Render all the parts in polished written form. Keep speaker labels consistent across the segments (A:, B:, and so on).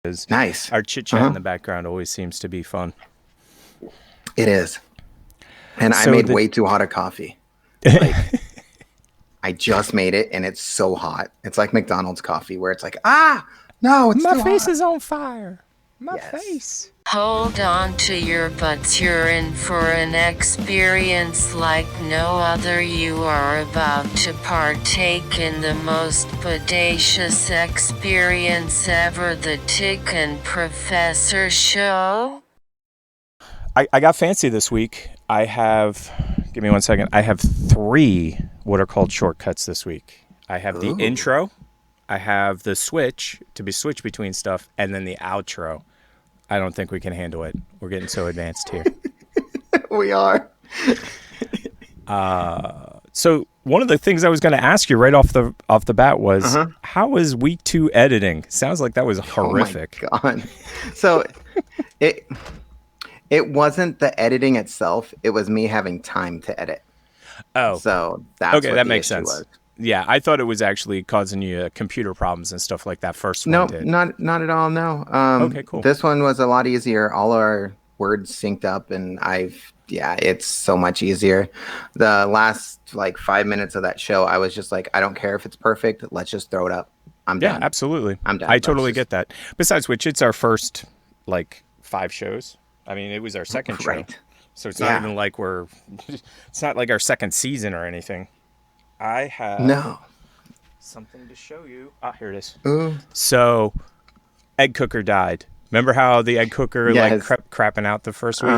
A: Nice.
B: Our chit chat in the background always seems to be fun.
A: It is. And I
B: So
A: made
B: the
A: way too hot a coffee. Like, I just made it and it's so hot. It's like McDonald's coffee where it's like, no, it's
B: my
A: too
B: face
A: hot.
B: is on fire. My
A: Yes.
B: face.
C: Hold on to your butts, you're in for an experience like no other. You are about to partake in the most bodacious experience ever, the Tick and Professor Show.
B: I got fancy this week. I have, give me 1 second. I have 3 what are called shortcuts this week. I have the intro, I have the switch to be switched between stuff, and then the outro. I don't think we can handle it. We're getting so advanced here.
A: We are.
B: So one of the things I was going to ask you right off the bat was, how was week 2 editing? Sounds like that was horrific.
A: Oh my God. So it wasn't the editing itself. It was me having time to edit.
B: Oh,
A: so that's
B: okay.
A: what
B: That
A: the
B: makes
A: issue
B: sense.
A: was.
B: Yeah, I thought it was actually causing you computer problems and stuff like that. First one
A: No,
B: did.
A: not at all. No.
B: Okay, cool.
A: This one was a lot easier. All our words synced up, and it's so much easier. The last like 5 minutes of that show, I was just like, I don't care if it's perfect. Let's just throw it up. I'm done.
B: Yeah, absolutely.
A: I'm done.
B: I totally get that. Besides which, it's our first like 5 shows. I mean, it was our second show,
A: Right.
B: so it's not even like it's not like our second season or anything. I have something to show you. Here it is.
A: Ooh.
B: So, egg cooker died. Remember how the egg cooker like crapping out the first week?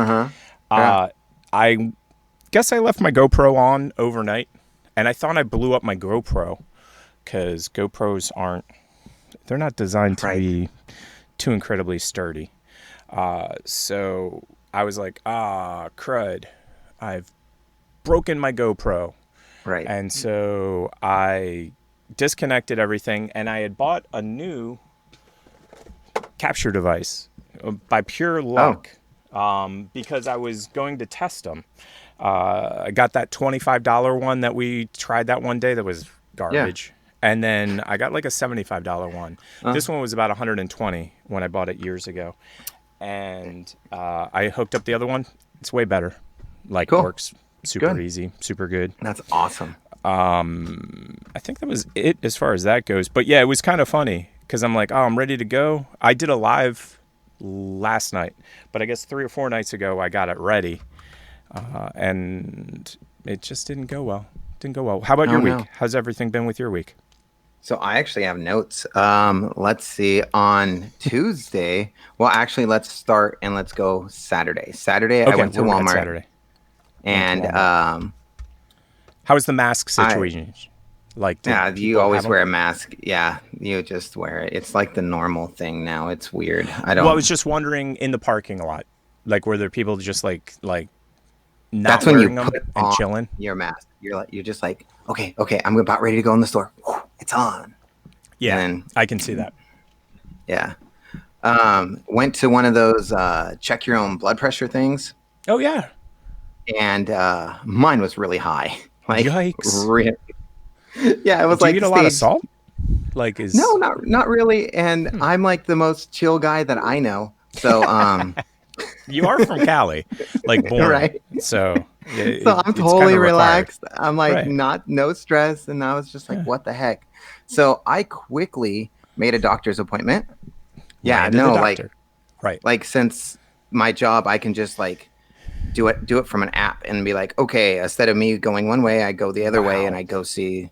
A: Yeah.
B: I guess I left my GoPro on overnight, and I thought I blew up my GoPro because GoPros they're not designed to be too incredibly sturdy. So I was like, crud, I've broken my GoPro.
A: Right.
B: And so I disconnected everything, and I had bought a new capture device by pure luck because I was going to test them. I got that $25 one that we tried that one day that was garbage. Yeah. And then I got like a $75 one. This one was about $120 when I bought it years ago. And I hooked up the other one. It's way better. Like, works super easy, super good.
A: That's awesome.
B: I think that was it as far as that goes. But yeah, it was kind of funny because I'm like, I'm ready to go. I did a live last night, but I guess 3 or 4 nights ago I got it ready, and it just didn't go well. How about your week? How's everything been with your week?
A: So I actually have notes. Let's see. On Tuesday, well, actually, let's start and let's go Saturday. I went to Walmart.
B: Saturday.
A: And
B: how is the mask situation?
A: You always wear a mask. Yeah, you just wear it. It's like the normal thing now. It's weird. I was just
B: wondering in the parking lot, like were there people just like not
A: that's when
B: wearing
A: you
B: them
A: put
B: and
A: on
B: chilling?
A: Your mask. You're just like, okay, I'm about ready to go in the store. It's on.
B: Yeah, and I can see that.
A: Yeah. Went to one of those check your own blood pressure things.
B: Oh yeah.
A: And mine was really high. Like,
B: yikes!
A: Really. Yeah, it was
B: Do
A: like
B: you eat a lot of salt?
A: No, not really. And I'm like the most chill guy that I know. So
B: you are from Cali, like born,
A: right?
B: So
A: I'm totally relaxed. I'm like no stress, and I was just like, what the heck? So I quickly made a doctor's appointment. Yeah, like since my job, I can just like do it from an app and be like, okay, instead of me going one way, I go the other way and I go see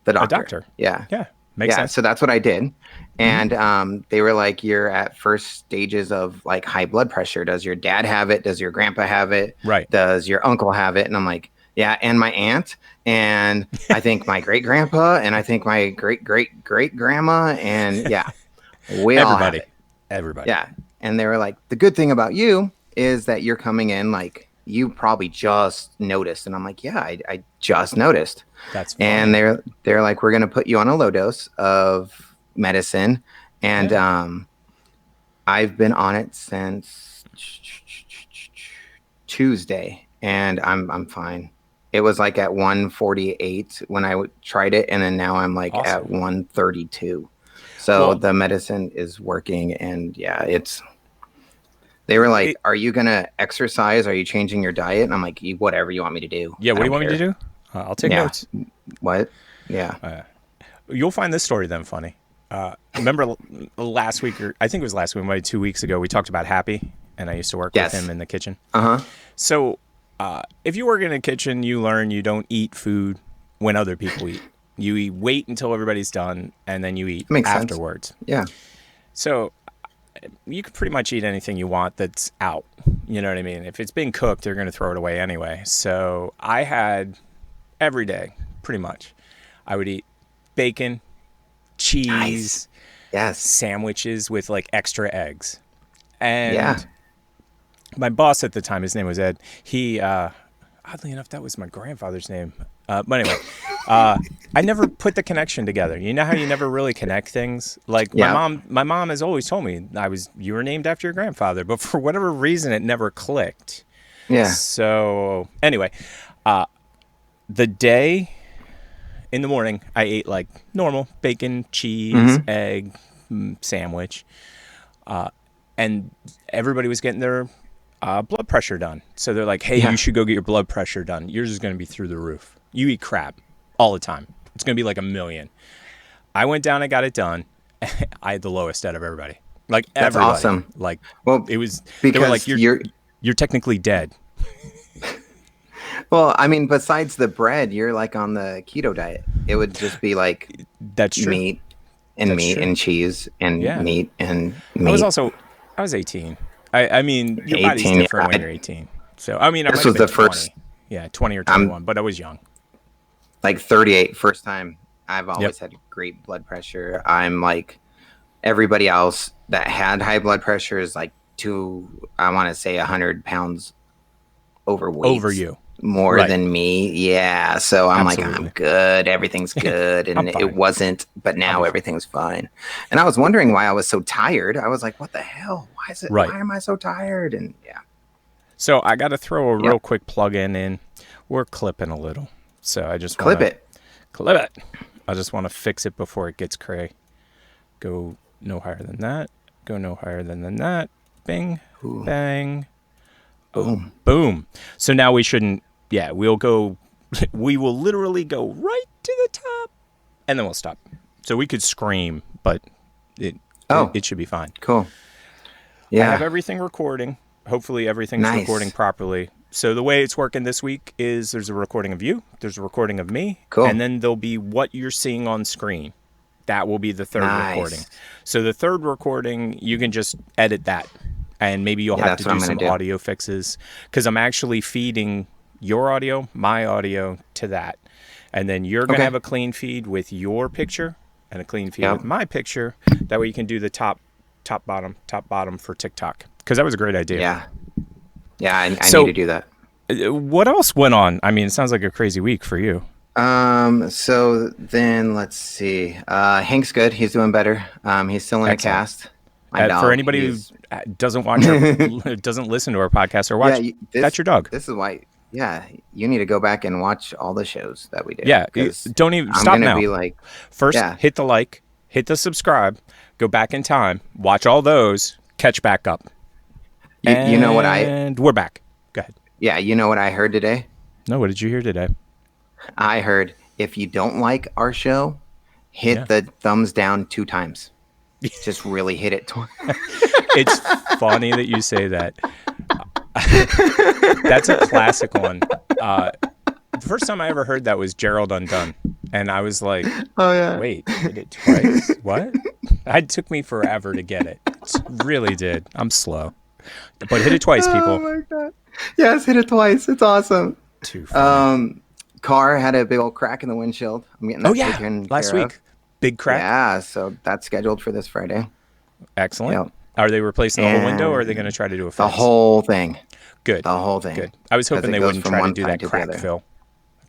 A: the doctor.
B: A doctor.
A: Yeah.
B: Makes sense.
A: So that's what I did. And they were like, you're at first stages of like high blood pressure. Does your dad have it? Does your grandpa have it?
B: Right.
A: Does your uncle have it? And I'm like, yeah. And my aunt, and I think my great grandpa, and I think my great grandma, and we all have it.
B: Everybody.
A: Yeah. And they were like, the good thing about you is that you're coming in like you probably just noticed. And I'm like, yeah, I just noticed.
B: That's funny.
A: And they're like, we're going to put you on a low dose of medicine. And I've been on it since Tuesday, and I'm fine. It was like at 148 when I tried it, and then now I'm like at 132. So the medicine is working, and they were like, are you going to exercise? Are you changing your diet? And I'm like, whatever you want me to do.
B: Yeah, what do you want me to do? I'll take notes.
A: What? Yeah.
B: You'll find this story then funny. Remember last week, or I think it was last week, maybe 2 weeks ago, we talked about Happy, and I used to work with him in the kitchen. So if you work in a kitchen, you learn you don't eat food when other people eat. You wait until everybody's done, and then you eat afterwards.
A: Sense. Yeah.
B: So you can pretty much eat anything you want that's out. You know what I mean? If it's being cooked, they're going to throw it away anyway. So I had every day, pretty much, I would eat bacon, cheese, sandwiches with like extra eggs. And my boss at the time, his name was Ed. He, oddly enough, that was my grandfather's name. But anyway, I never put the connection together. You know how you never really connect things? Like my mom has always told me you were named after your grandfather, but for whatever reason, it never clicked.
A: Yeah.
B: So anyway, the day in the morning, I ate like normal bacon, cheese, egg, sandwich, and everybody was getting their blood pressure done. So they're like, hey, you should go get your blood pressure done. Yours is going to be through the roof. You eat crap all the time. It's going to be like 1 million. I went down and got it done. I had the lowest out of everybody. Like everybody.
A: That's awesome.
B: Like,
A: it
B: was
A: because
B: they were like, you're technically dead.
A: Well, I mean, besides the bread, you're like on the keto diet. It would just be like
B: that's true.
A: Meat and cheese and meat and meat.
B: I was 18. I mean, your body's different when you're 18. So, I mean,
A: this was the first.
B: 20 or 21, but I was young.
A: Like 38, first time. I've always had great blood pressure. I'm like everybody else that had high blood pressure is like I want to say 100 pounds overweight.
B: Over you.
A: More than me. Yeah. So I'm like, I'm good. Everything's good. And it wasn't, but now everything's fine. And I was wondering why I was so tired. I was like, what the hell? Why am I so tired? And
B: So I got to throw a real quick plug-in in. We're clipping a little. So I just
A: clip it.
B: I just want to fix it before it gets cray. Go no higher than that. Go no higher than that. Bing. Ooh. Bang.
A: Boom.
B: Boom. So now we shouldn't. Yeah, we will literally go right to the top and then we'll stop. So we could scream, but it should be fine.
A: Cool. Yeah.
B: I have everything recording. Hopefully everything's recording properly. So the way it's working this week is there's a recording of you, there's a recording of me, and then there'll be what you're seeing on screen. That will be the third recording. So the third recording, you can just edit that. And maybe you'll have to do some audio fixes because I'm actually feeding your audio, my audio to that. And then you're going to have a clean feed with your picture and a clean feed with my picture. That way you can do the top, bottom for TikTok. Because that was a great idea.
A: Yeah. Yeah, I need to do that.
B: What else went on? I mean, it sounds like a crazy week for you.
A: So then let's see. Hank's good. He's doing better. He's still in the cast.
B: For anybody who doesn't watch or doesn't listen to our podcast or watch, that's your dog.
A: This is why. Yeah, you need to go back and watch all the shows that we did.
B: Yeah, don't even stop now.
A: Be like,
B: first, hit the like, hit the subscribe, go back in time, watch all those, catch back up.
A: You know what
B: And we're back. Go ahead.
A: Yeah, you know what I heard today?
B: No, what did you hear today?
A: I heard if you don't like our show, hit the thumbs down 2 times. Just really hit it twice.
B: It's funny that you say that. That's a classic one. The first time I ever heard that was Gerald Undone. And I was like,
A: oh, yeah.
B: Wait, hit it twice? What? It took me forever to get it. It really did. I'm slow. But hit it twice, people.
A: Oh, my God. Yes, hit it twice. It's awesome.
B: Too funny.
A: Car had a big old crack in the windshield. I'm getting that taken
B: last week. Big crack.
A: Yeah, so that's scheduled for this Friday.
B: Excellent. Yep. Are they replacing the whole window, or are they going to try to do a fix?
A: The whole thing.
B: Good.
A: The whole thing.
B: Good. I was hoping they wouldn't try to do that crack fill.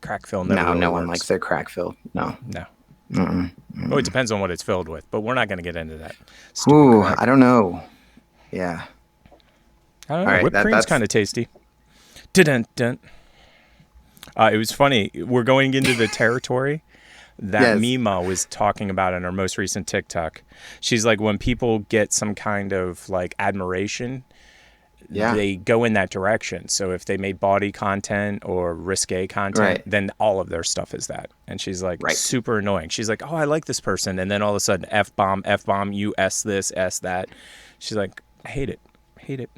B: Crack fill never really
A: no
B: works.
A: one likes their crack fill. No.
B: Well, it depends on what it's filled with, but we're not going to get into that.
A: Ooh, I don't know. Yeah.
B: I don't know. Whipped cream's kind of tasty. Dun-dun-dun. It was funny. We're going into the territory that Mima was talking about in her most recent TikTok. She's like, when people get some kind of like admiration, they go in that direction. So if they made bawdy content or risque content, then all of their stuff is that. And she's like, super annoying. She's like, oh, I like this person. And then all of a sudden, F-bomb, you S this, S that. She's like, I hate it.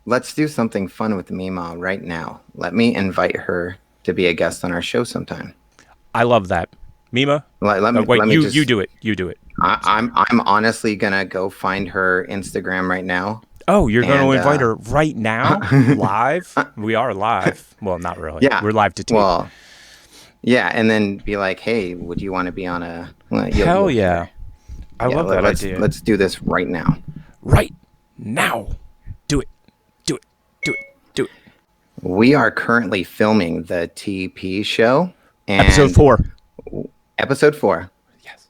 A: Let's do something fun with Mima right now. Let me invite her to be a guest on our show sometime.
B: I love that. Mima, you do it. You do it.
A: I'm honestly gonna go find her Instagram right now.
B: Oh, you're going to invite her right now, live? We are live. Well, not really. Yeah, we're live to tape.
A: Well, yeah, and then be like, hey, would you want to be on a?
B: Hell yeah! I love that idea.
A: Let's do this right now.
B: Right now, do it.
A: We are currently filming the TP show. Episode 4.
B: Yes.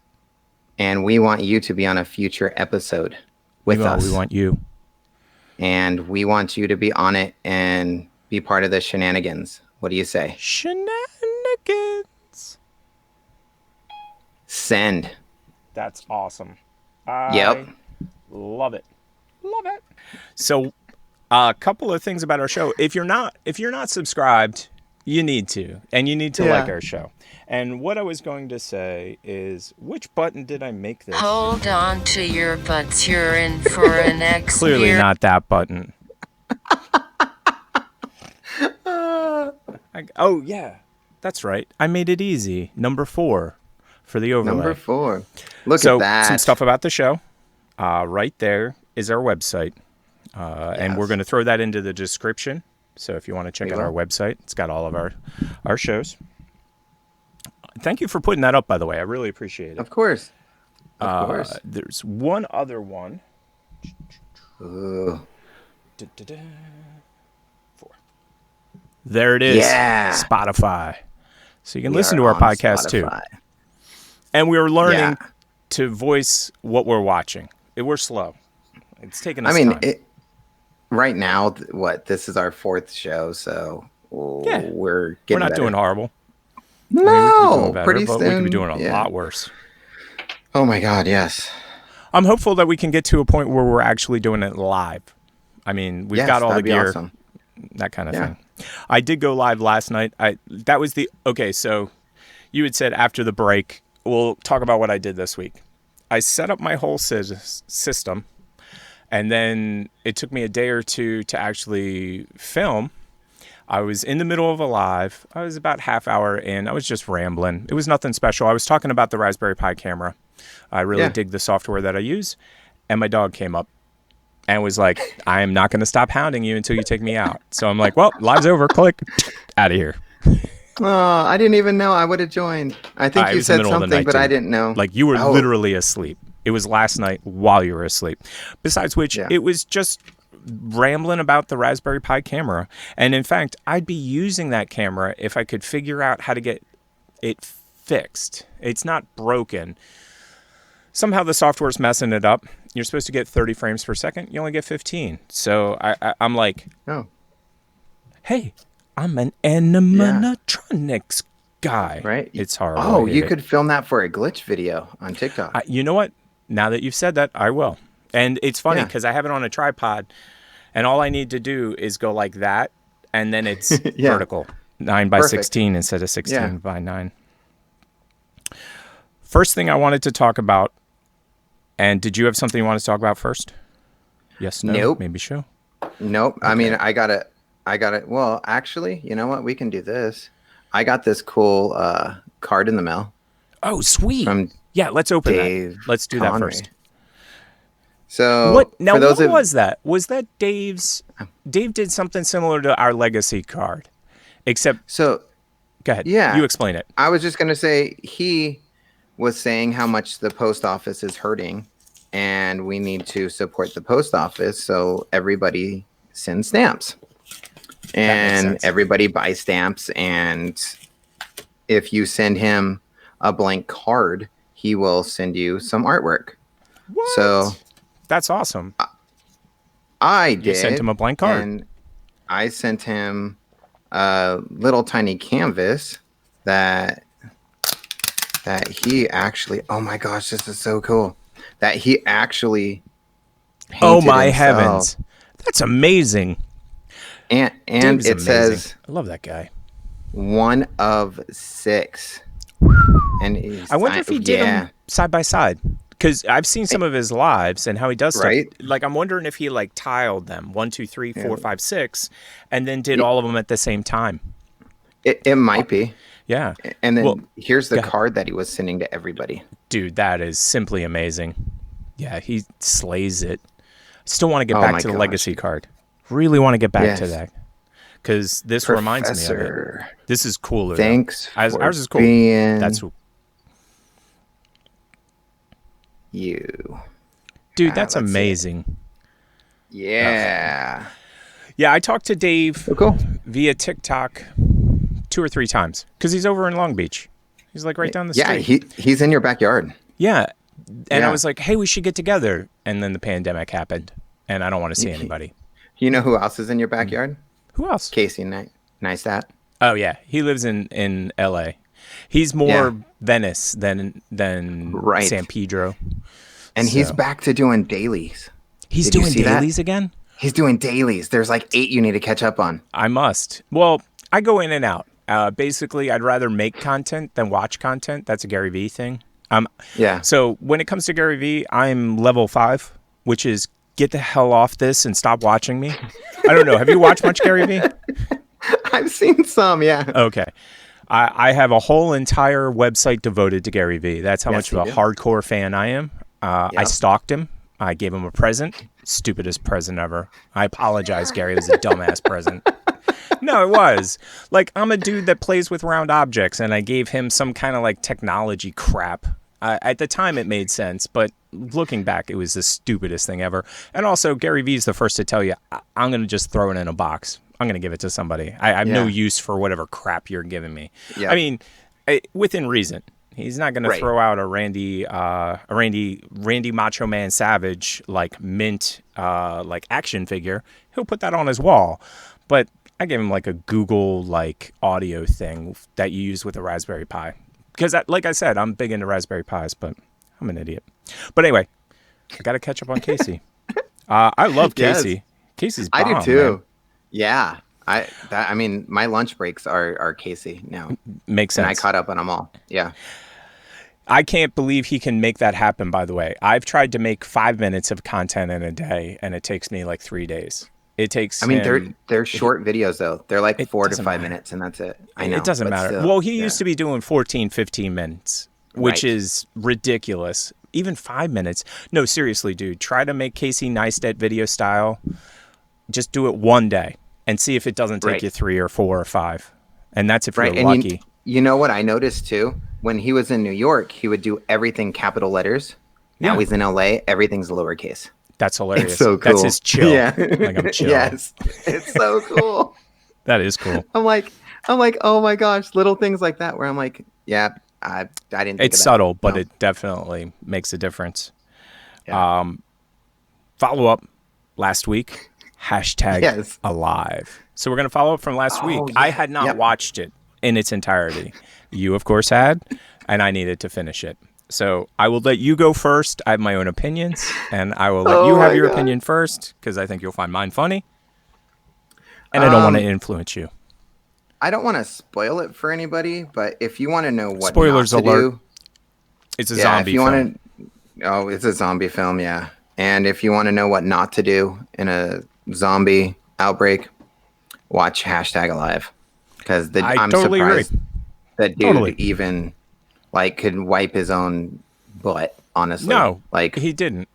A: And we want you to be on a future episode with us.
B: We want you.
A: And we want you to be on it and be part of the shenanigans. What do you say?
B: Shenanigans.
A: Send.
B: That's awesome. Love it. So, a couple of things about our show. If you're not subscribed, you need to, and you need to like our show. And what I was going to say is, which button did I make this?
C: Hold on to your butts. You're in for an experience.
B: Clearly not that button. Oh, yeah. That's right. I made it easy. Number 4 for the overlay.
A: Number 4. Look at that.
B: Some stuff about the show. Right there is our website. And we're going to throw that into the description. So if you want to check out our website, it's got all of our shows. Thank you for putting that up, by the way. I really appreciate it.
A: Of course. Of course.
B: There's one other one.
A: Ooh.
B: 4. There it is.
A: Yeah.
B: Spotify. So you can listen to our podcast too. And we're learning to voice what we're watching. We're slow. It's taking us time.
A: Right now, this is our 4th show, so we're getting
B: not
A: better.
B: Doing horrible.
A: No, pretty
B: soon.
A: We
B: could be doing a lot worse.
A: Oh my God, yes.
B: I'm hopeful that we can get to a point where we're actually doing it live. I mean, we've got all the gear, that kind of thing. I did go live last night. So you had said after the break, we'll talk about what I did this week. I set up my whole system, and then it took me a day or two to actually film. I was in the middle of a live. I was about half hour in. I was just rambling. It was nothing special. I was talking about the Raspberry Pi camera. I really dig the software that I use. And my dog came up and was like, I am not going to stop hounding you until you take me out. So I'm like, well, live's over. Click. Out of here.
A: Oh, I didn't even know. I would have joined. I think you said something, but I didn't know.
B: Like you were literally asleep. It was last night while you were asleep. Besides which, it was just rambling about the Raspberry Pi camera. And in fact, I'd be using that camera if I could figure out how to get it fixed. It's not broken. Somehow the software's messing it up. You're supposed to get 30 frames per second. You only get 15. So I'm like, hey, I'm an animatronics guy.
A: Right.
B: It's horrible.
A: Oh, you could film that for a glitch video on TikTok.
B: You know what? Now that you've said that, I will. And it's funny because I have it on a tripod, and all I need to do is go like that, and then it's vertical, 9 by 16 instead of 16 by 9. First thing I wanted to talk about, and did you have something you wanted to talk about first? Yes, no,
A: nope.
B: Maybe show.
A: Nope. Okay. I mean, I got it. Well, actually, you know what? We can do this. I got this cool card in the mail.
B: Oh, sweet. Let's open that. Let's do that first.
A: So
B: what was that? Was that Dave's? Dave did something similar to our legacy card, except. So, go ahead. Yeah, you explain it.
A: I was just gonna say he was saying how much the post office is hurting, and we need to support the post office. So everybody sends stamps, and everybody buys stamps. And if you send him a blank card, he will send you some artwork.
B: What?
A: So.
B: That's awesome.
A: I did.
B: You sent him a blank card.
A: And I sent him a little tiny canvas that that he actually, oh my gosh, this is so cool. That he actually painted
B: Oh my
A: himself.
B: heavens. That's amazing.
A: And
B: Dave's
A: it
B: amazing.
A: says
B: I love that guy.
A: 1 of 6. And
B: I wonder if he did them side by side. Because I've seen some of his lives and how he does stuff.
A: Right?
B: Like, I'm wondering if he like tiled them 1, 2, 3, 4, 5, 6, and then did all of them at the same time.
A: It might be.
B: Yeah.
A: And then here's the card that he was sending to everybody.
B: Dude, that is simply amazing. Yeah, he slays it. Still want to get back to the legacy card. Really want to get back to that. Because this reminds me of it. This is cooler.
A: Thanks.
B: Ours is cool. That's
A: you.
B: Dude, that's amazing.
A: Yeah.
B: Yeah, I talked to Dave via TikTok 2 or 3 times because he's over in Long Beach. He's like right down the street.
A: Yeah, he's in your backyard.
B: Yeah. And I was like, hey, we should get together. And then the pandemic happened, and I don't want to see anybody.
A: You know who else is in your backyard?
B: Who else?
A: Casey Neistat.
B: Oh, yeah. He lives in L.A. He's more Venice than San Pedro.
A: And he's back to doing dailies.
B: He's doing dailies again?
A: He's doing dailies. There's like 8 you need to catch up on.
B: I must. Well, I go in and out. Basically, I'd rather make content than watch content. That's a Gary Vee thing. So when it comes to Gary Vee, I'm level 5, which is get the hell off this and stop watching me. I don't know. Have you watched much Gary Vee?
A: I've seen some, yeah.
B: Okay. I have a whole entire website devoted to Gary Vee. That's how much of a hardcore fan I am. I stalked him. I gave him a present. Stupidest present ever. I apologize, Gary. It was a dumbass present. No, it was. Like, I'm a dude that plays with round objects, and I gave him some kind of, like, technology crap. At the time, it made sense, but looking back, it was the stupidest thing ever. And also, Gary Vee's the first to tell you, I'm going to just throw it in a box. I'm going to give it to somebody. I have no use for whatever crap you're giving me. Yeah. I mean, within reason. He's not going to throw out a Randy Macho Man Savage like mint like action figure. He'll put that on his wall. But I gave him like a Google like audio thing that you use with a Raspberry Pi. Because like I said, I'm big into Raspberry Pis, but I'm an idiot. But anyway, I got to catch up on Casey. I love Casey. Yes. Casey's bomb,
A: I do too.
B: Man.
A: Yeah. I mean, my lunch breaks are Casey now.
B: Makes sense.
A: And I caught up on them all. Yeah.
B: I can't believe he can make that happen, by the way. I've tried to make 5 minutes of content in a day, and it takes me like 3 days. It takes
A: they're short videos, though. They're like 4 to 5 minutes, and that's it. I know.
B: It doesn't matter. Still, well, he used to be doing 14, 15 minutes, which is ridiculous. Even 5 minutes. No, seriously, dude. Try to make Casey Neistat video style. Just do it one day and see if it doesn't take you 3 or 4 or 5. And that's if you're lucky.
A: You know what I noticed, too? When he was in New York, he would do everything capital letters. Now he's in LA, everything's lowercase.
B: That's hilarious.
A: It's so cool.
B: That's his chill.
A: Yeah.
B: Like I'm chill.
A: Yes. It's so cool.
B: That is cool.
A: I'm like, oh my gosh, little things like that where I'm like, yeah, I didn't think
B: it's
A: of that.
B: subtle, but it definitely makes a difference.
A: Yeah.
B: Follow up last week, hashtag alive. So we're going to follow up from last week. Yeah. I had not watched it in its entirety. You, of course, had, and I needed to finish it. So I will let you go first. I have my own opinions, and I will let you have your opinion first because I think you'll find mine funny. And I don't want to influence you.
A: I don't want to spoil it for anybody, but if you want to know what
B: spoilers
A: not to
B: alert.
A: Do,
B: it's a zombie film.
A: It's a zombie film, yeah. And if you want to know what not to do in a zombie outbreak, watch hashtag alive. Because I'm
B: totally
A: surprised
B: agree.
A: That dude even like could wipe his own butt, honestly.
B: No,
A: like
B: he didn't.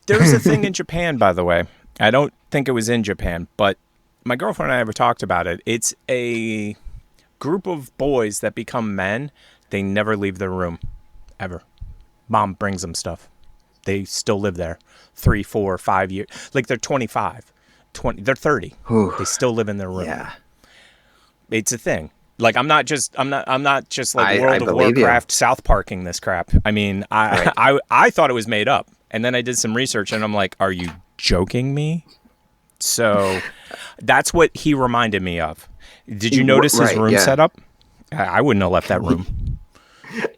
B: There's a thing in Japan, by the way. I don't think it was in Japan, but my girlfriend and I ever talked about it. It's a group of boys that become men. They never leave their room, ever. Mom brings them stuff. They still live there 3, 4, 5 years. Like they're 25, 20, they're 30.
A: Ooh.
B: They still live in their room.
A: Yeah.
B: It's a thing. Like I'm not just like World of Warcraft South Parking this crap. I mean, I thought it was made up. And then I did some research and I'm like, are you joking me? So that's what he reminded me of. Did you notice his room setup? I wouldn't have left that room.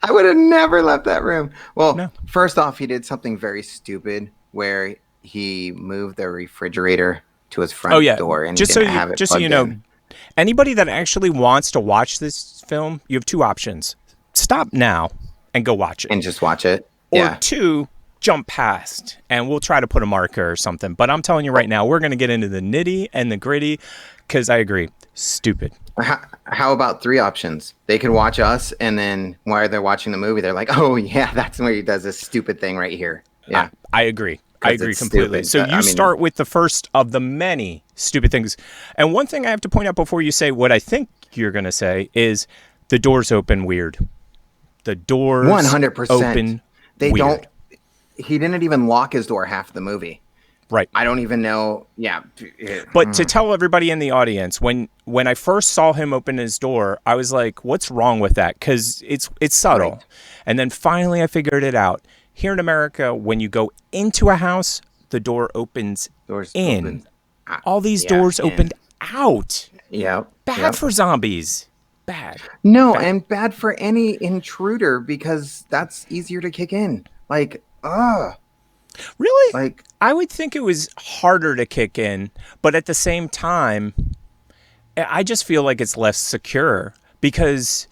A: I would have never left that room. Well,
B: No.
A: First off, he did something very stupid where he moved the refrigerator to his front door and
B: just
A: didn't have it
B: just so you know, anybody that actually wants to watch this film, you have two options. Stop now and go watch it.
A: And just watch it.
B: Or two, jump past and we'll try to put a marker or something. But I'm telling you right now, we're going to get into the nitty and the gritty because I agree. Stupid.
A: How about three options? They could watch us, and then while they're watching the movie, they're like, "Oh yeah, that's where he does this stupid thing right here." Yeah,
B: I agree. I agree completely.
A: Stupid.
B: So you start with the first of the many stupid things. And one thing I have to point out before you say what I think you're going to say is the doors open weird. The doors
A: 100%.
B: Open
A: They
B: weird.
A: don't. He didn't even lock his door half the movie.
B: Right.
A: I don't even know. Yeah.
B: But to tell everybody in the audience, when I first saw him open his door, I was like, what's wrong with that? Because it's subtle. Right. And then finally I figured it out. Here in America, when you go into a house, the door opens in. All these doors opened out.
A: Yeah.
B: Bad for zombies. Bad.
A: No, and bad for any intruder because that's easier to kick in. Like,
B: Really?
A: Like,
B: I would think it was harder to kick in, but at the same time, I just feel like it's less secure because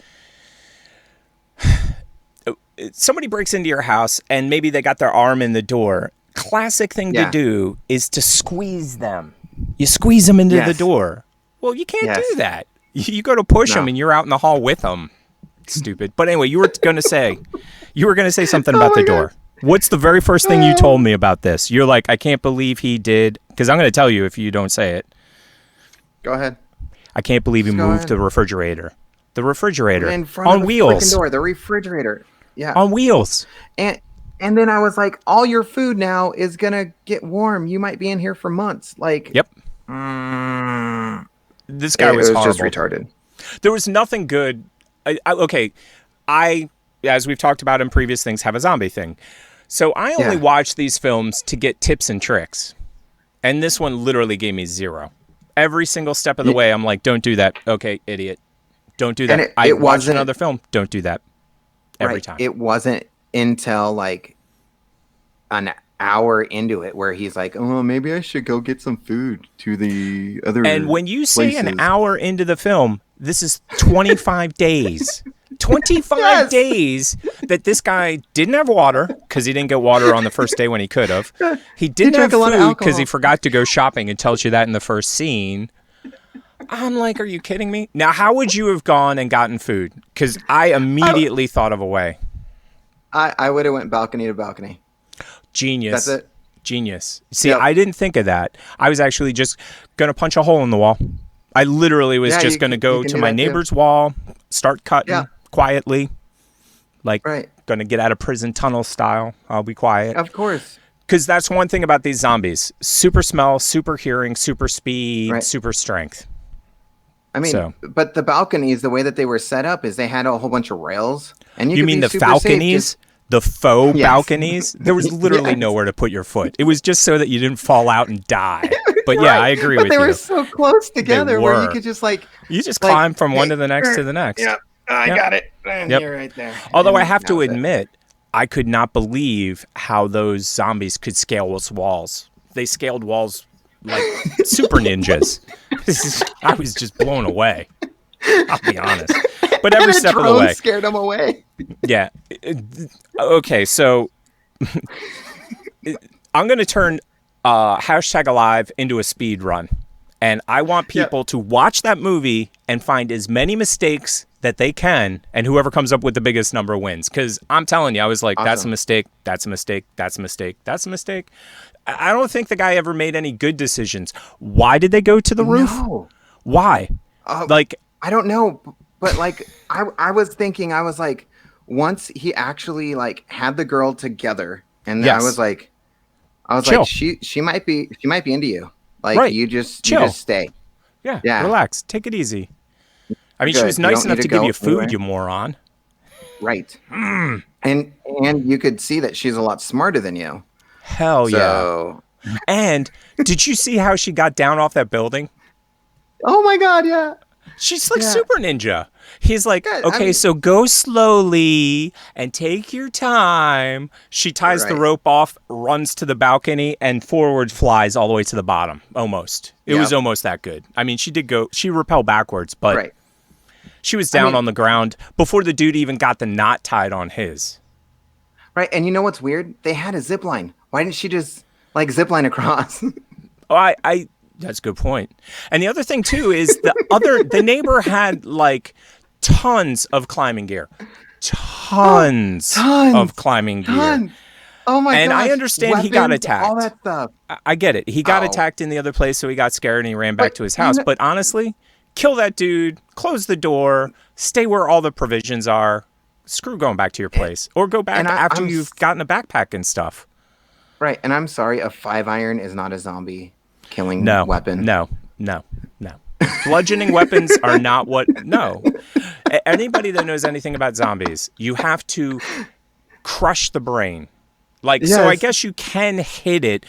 B: somebody breaks into your house and maybe they got their arm in the door. Classic thing to do is to squeeze them. You squeeze them into the door. Well, you can't do that. You go to push them and you're out in the hall with them. Stupid. But anyway, you were going to say something about the door. What's the very first thing you told me about this? You're like, I can't believe he did, because I'm going to tell you if you don't say it.
A: Go ahead.
B: I can't believe he moved the refrigerator. The refrigerator
A: in front
B: on
A: of the
B: wheels.
A: Door, the refrigerator. Yeah.
B: On wheels.
A: And then I was like, all your food now is going to get warm. You might be in here for months. Like,
B: yep. This guy was horrible.
A: Just retarded.
B: There was nothing good. I, as we've talked about in previous things, have a zombie thing. So I only watch these films to get tips and tricks. And this one literally gave me zero. Every single step of the way, I'm like, don't do that. Okay, idiot. Don't do that. I watched another film. Don't do that. Every time.
A: It wasn't until like an hour into it where he's like, oh, maybe I should go get some food to the other
B: And when you say an hour into the film, this is 25 days. 25 days that this guy didn't have water because he didn't get water on the first day when he could have. He didn't have food because he forgot to go shopping and tells you that in the first scene. I'm like, are you kidding me? Now, how would you have gone and gotten food? Because I immediately thought of a way.
A: I would have went balcony to balcony.
B: Genius.
A: That's it.
B: Genius. See, I didn't think of that. I was actually just going to punch a hole in the wall. I literally was just going to go to my neighbor's wall, start cutting quietly, like going to get out of prison tunnel style. I'll be quiet.
A: Of course.
B: Because that's one thing about these zombies. Super smell, super hearing, super speed, super strength.
A: I mean, but the balconies, the way that they were set up is they had a whole bunch of rails. And
B: you mean the falconies? The faux balconies? There was literally nowhere to put your foot. It was just so that you didn't fall out and die. But yeah, I agree with you.
A: But they were so close together where you could just like...
B: You just climb from one to the next to the next.
A: Yep, I got it. And you're right there.
B: Although I have to admit, I could not believe how those zombies could scale walls. They scaled walls like super ninjas. I was just blown away. I'll be honest. But every step of the way.
A: Scared them away.
B: Yeah. Okay, so I'm going to turn #alive into a speed run. And I want people to watch that movie and find as many mistakes that they can, and whoever comes up with the biggest number wins. Because I'm telling you, I was like, that's a mistake, that's a mistake, that's a mistake, that's a mistake. I don't think the guy ever made any good decisions. Why did they go to the roof?
A: No.
B: Why?
A: I don't know. But like, I was thinking, I was like, once he actually like had the girl together, and I was like, she might be into you. Like you just stay.
B: Yeah. Relax. Take it easy. I mean, she was nice enough to give you food, you moron.
A: Right. And you could see that she's a lot smarter than you.
B: Hell yeah. And did you see how she got down off that building?
A: Oh my God, yeah.
B: She's like super ninja. He's like, so go slowly and take your time. She ties the rope off, runs to the balcony, and forward flies all the way to the bottom. Almost. It was almost that good. I mean, she rappelled backwards, but she was down on the ground before the dude even got the knot tied on his.
A: Right, and you know what's weird? They had a zip line. Why didn't she just like zip line across?
B: That's a good point. And the other thing too is the neighbor had like tons of climbing gear. Tons of climbing gear.
A: Oh my god.
B: And I understand he got attacked.
A: All that stuff.
B: I get it. He got attacked in the other place, so he got scared and he ran back to his house. But honestly, kill that dude, close the door, stay where all the provisions are. Screw going back to your place. Or go back after you've gotten a backpack and stuff.
A: Right. And I'm sorry, a 5-iron is not a zombie killing weapon.
B: No. Bludgeoning weapons are not what... No. Anybody that knows anything about zombies, you have to crush the brain. Like, so I guess you can hit it,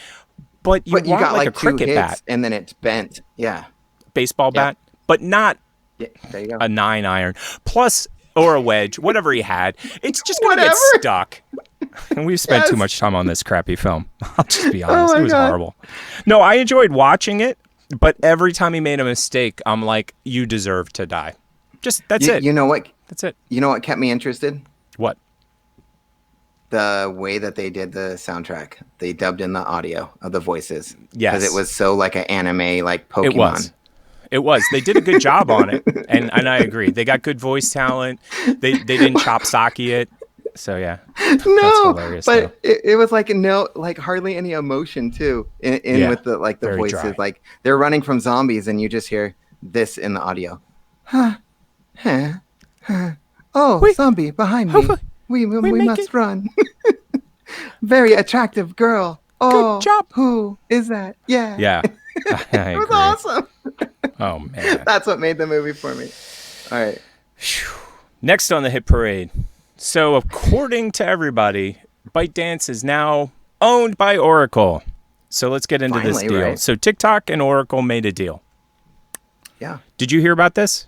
B: but you want
A: got
B: like a cricket bat.
A: And then it's bent. Yeah.
B: Baseball bat, but not
A: there you go.
B: a 9-iron. Plus, or a wedge, whatever he had. It's just going to get stuck. And we've spent too much time on this crappy film. I'll just be honest. It was horrible. No, I enjoyed watching it, but every time he made a mistake, I'm like, you deserve to die. That's it.
A: You know what?
B: That's it.
A: You know what kept me interested?
B: What?
A: The way that they did the soundtrack. They dubbed in the audio of the voices.
B: Yes.
A: Because it was so like an anime, like Pokemon.
B: It was. They did a good job on it. And I agree. They got good voice talent. They didn't chop sake it. So yeah,
A: no, but it was like hardly any emotion too in with the voices. Dry. Like they're running from zombies, and you just hear this in the audio. Zombie behind me. We must run. Very attractive girl. Oh, good job. Who is that? Yeah.
B: It
A: was awesome.
B: Oh man,
A: that's what made the movie for me. All right.
B: Next on the hit parade. So, according to everybody, ByteDance is now owned by Oracle. So, let's get into this deal. Right? So, TikTok and Oracle made a deal.
A: Yeah.
B: Did you hear about this?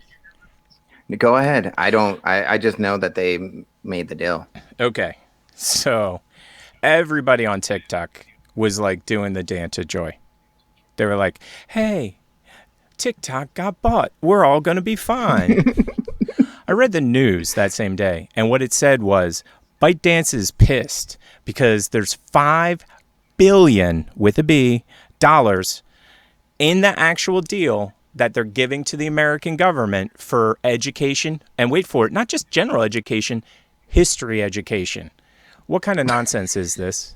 A: Go ahead. I just know that they made the deal.
B: Okay. So, everybody on TikTok was like doing the dance of joy. They were like, hey, TikTok got bought. We're all going to be fine. I read the news that same day, and what it said was ByteDance is pissed because there's $5 billion with a B dollars in the actual deal that they're giving to the American government for education. And wait for it, not just general education, history education. What kind of nonsense is this?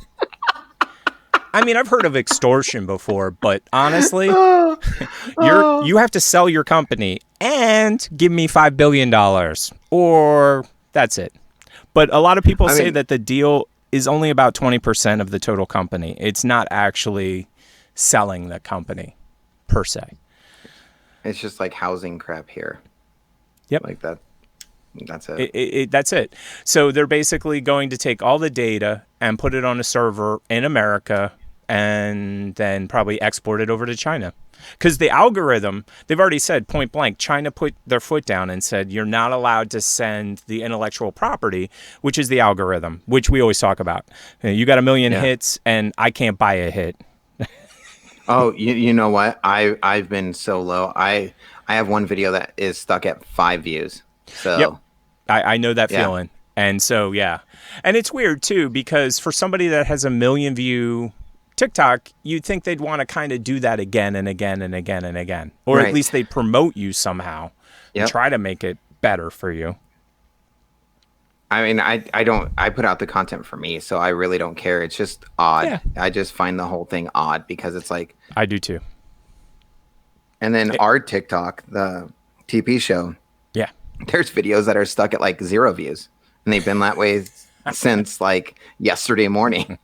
B: I mean, I've heard of extortion before, but honestly, you have to sell your company and give me $5 billion, or that's it. But a lot of people say that the deal is only about 20% of the total company. It's not actually selling the company per se.
A: It's just like housing crap here.
B: Yep.
A: Like that. That's it.
B: That's it. So they're basically going to take all the data and put it on a server in America and then probably export it over to China. Because the algorithm, they've already said point blank, China put their foot down and said, you're not allowed to send the intellectual property, which is the algorithm, which we always talk about. You got 1 million hits and I can't buy a hit.
A: Oh, you know what? I've been so low. I have one video that is stuck at 5 views. So
B: yep. I know that feeling. And so, yeah. And it's weird, too, because for somebody that has 1 million view TikTok, you'd think they'd want to kind of do that again and again and again and again. Or at least they'd promote you somehow and try to make it better for you.
A: I mean, I put out the content for me, so I really don't care. It's just odd. Yeah. I just find the whole thing odd because it's like...
B: I do, too.
A: And then our TikTok, the TP show...
B: Yeah.
A: There's videos that are stuck at like 0 views, and they've been that way since like yesterday morning.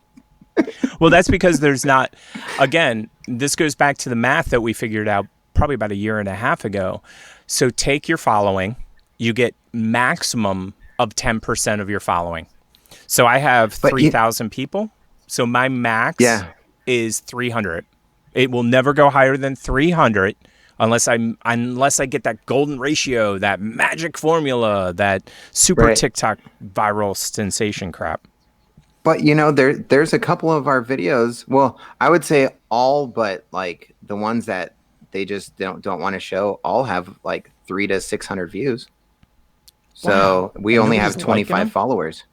B: Well, that's because there's not, again, this goes back to the math that we figured out probably about 1.5 years ago. So take your following, you get maximum of 10% of your following. So I have 3,000 people. So my max is 300. It will never go higher than 300 unless I get that golden ratio, that magic formula, that super TikTok viral sensation crap.
A: But there's a couple of our videos. Well, I would say all, but like the ones that they just don't want to show, all have like 300 to 600 views. So we only have 25 followers.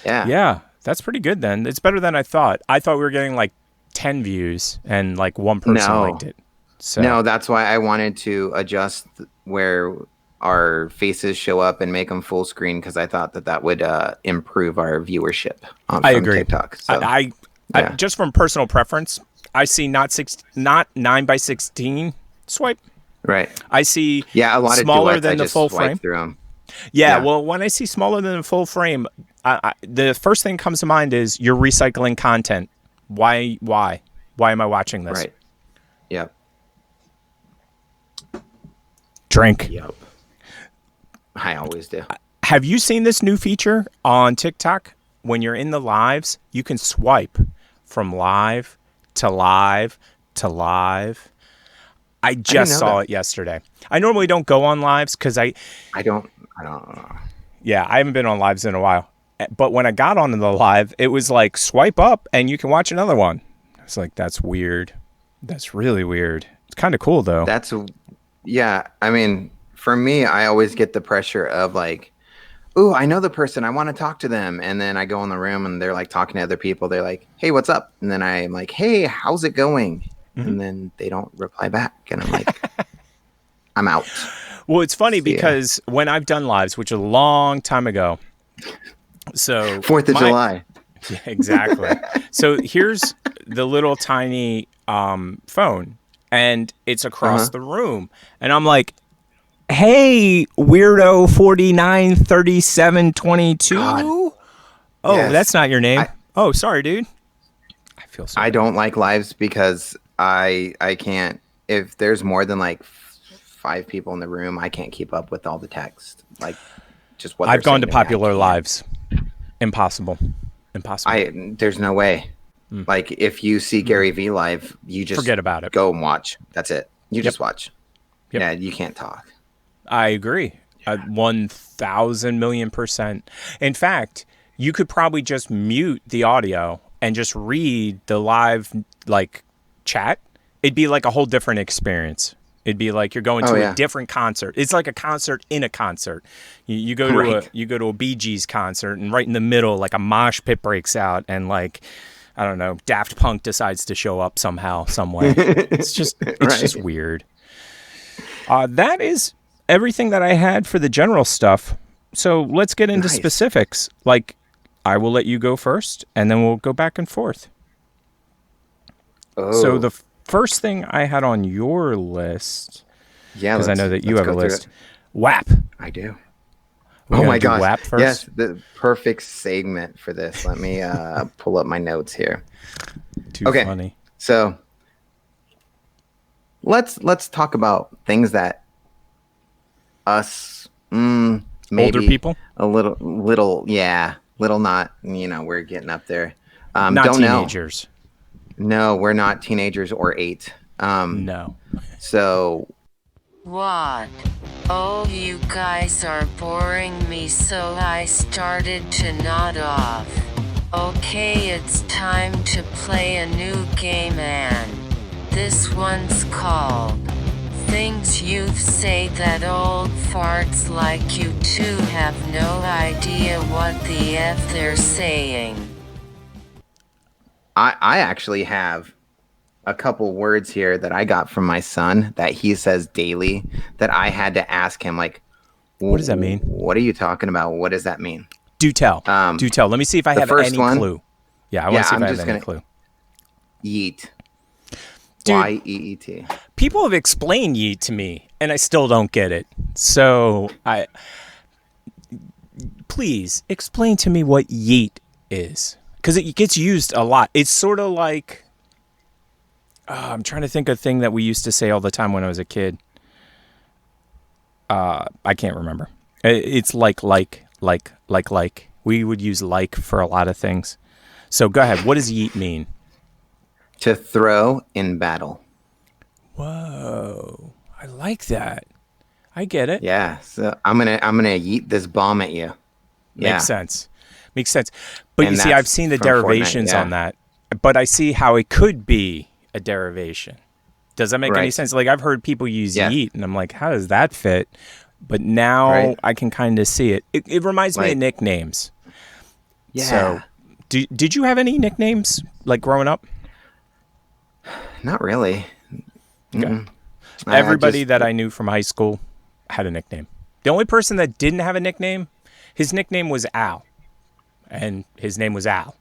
A: Yeah.
B: Yeah, that's pretty good then. It's better than I thought. I thought we were getting like 10 views and like one person liked it. So.
A: No, that's why I wanted to adjust where our faces show up and make them full screen, because I thought that would improve our viewership from
B: I agree.
A: TikTok. So,
B: I just from personal preference, I see not 9:16 swipe.
A: Right.
B: I see
A: a lot
B: smaller
A: of duets,
B: than the full frame.
A: Through them.
B: Yeah, well, when I see smaller than the full frame, the first thing that comes to mind is you're recycling content. Why am I watching this?
A: Right. Yep.
B: Drink.
A: Yep. I always do.
B: Have you seen this new feature on TikTok? When you're in the lives, you can swipe from live to live to live. I just saw it yesterday. I normally don't go on lives because I don't know. Yeah, I haven't been on lives in a while. But when I got onto the live, it was like swipe up and you can watch another one. It's like, that's weird. That's really weird. It's kind of cool though.
A: I mean, for me, I always get the pressure of like, ooh, I know the person, I want to talk to them. And then I go in the room and they're like talking to other people. They're like, hey, what's up? And then I'm like, hey, how's it going? Mm-hmm. And then they don't reply back. And I'm like, I'm out.
B: Well, it's funny because when I've done lives, which was a long time ago. So
A: 4th of July.
B: Yeah, exactly. So here's the little tiny phone, and it's across the room. And I'm like, hey, weirdo 493722. Oh, yes. That's not your name. Oh, sorry, dude. I feel sorry.
A: I don't like lives because I can't, if there's more than like 5 people in the room, I can't keep up with all the text. Like just what
B: I've gone to popular lives. Impossible.
A: There's no way. Like if you see Gary V live, you just
B: forget about it.
A: Go and watch. That's it. You just watch. Yep. Yeah, you can't talk.
B: I agree. 1,000,000,000%. In fact, you could probably just mute the audio and just read the live like chat. It'd be like a whole different experience. It'd be like you're going to a different concert. It's like a concert in a concert. You go to a Bee Gees concert, and right in the middle, like a mosh pit breaks out, and like, I don't know, Daft Punk decides to show up somehow, some way. It's just weird. That is everything that I had for the general stuff. So let's get into specifics. Like, I will let you go first, and then we'll go back and forth.
A: Oh.
B: So the first thing I had on your list, because I know that you have a list, WAP.
A: I do. Oh my gosh!
B: WAP first?
A: Yes, the perfect segment for this. Let me pull up my notes here.
B: Too funny.
A: So let's talk about things that us maybe
B: older people,
A: a little not. We're getting up there.
B: Not
A: don't
B: teenagers.
A: Know. No, we're not teenagers or 8.
B: No.
A: So.
C: What? Oh, you guys are boring me, so I started to nod off. Okay, it's time to play a new game, and this one's called Things Youth Say That Old Farts Like You Two Have No Idea What the F They're saying.
A: I actually have a couple words here that I got from my son that he says daily that I had to ask him, like,
B: what does that mean?
A: What are you talking about? What does that mean?
B: Do tell. Do tell. Let me see if I have any clue. Yeah, I want to see if I have any clue.
A: Yeet.
B: Dude,
A: Y-E-E-T.
B: People have explained yeet to me, and I still don't get it. So please explain to me what yeet is. Because it gets used a lot. It's sort of like, I'm trying to think of a thing that we used to say all the time when I was a kid. I can't remember. It's like. We would use like for a lot of things. So go ahead. What does yeet mean?
A: To throw in battle.
B: Whoa. I like that. I get it.
A: Yeah. So I'm gonna yeet this bomb at you. Yeah.
B: Makes sense. But
A: And
B: you see, I've seen the derivations on that. But I see how it could be a derivation. Does that make any sense? Like, I've heard people use yeet, and I'm like, how does that fit? But now I can kind of see it. It reminds me of nicknames.
A: Yeah.
B: So, did you have any nicknames, like, growing up?
A: Not really.
B: Okay. Everybody that I knew from high school had a nickname. The only person that didn't have a nickname, his nickname was Al. And his name was Al.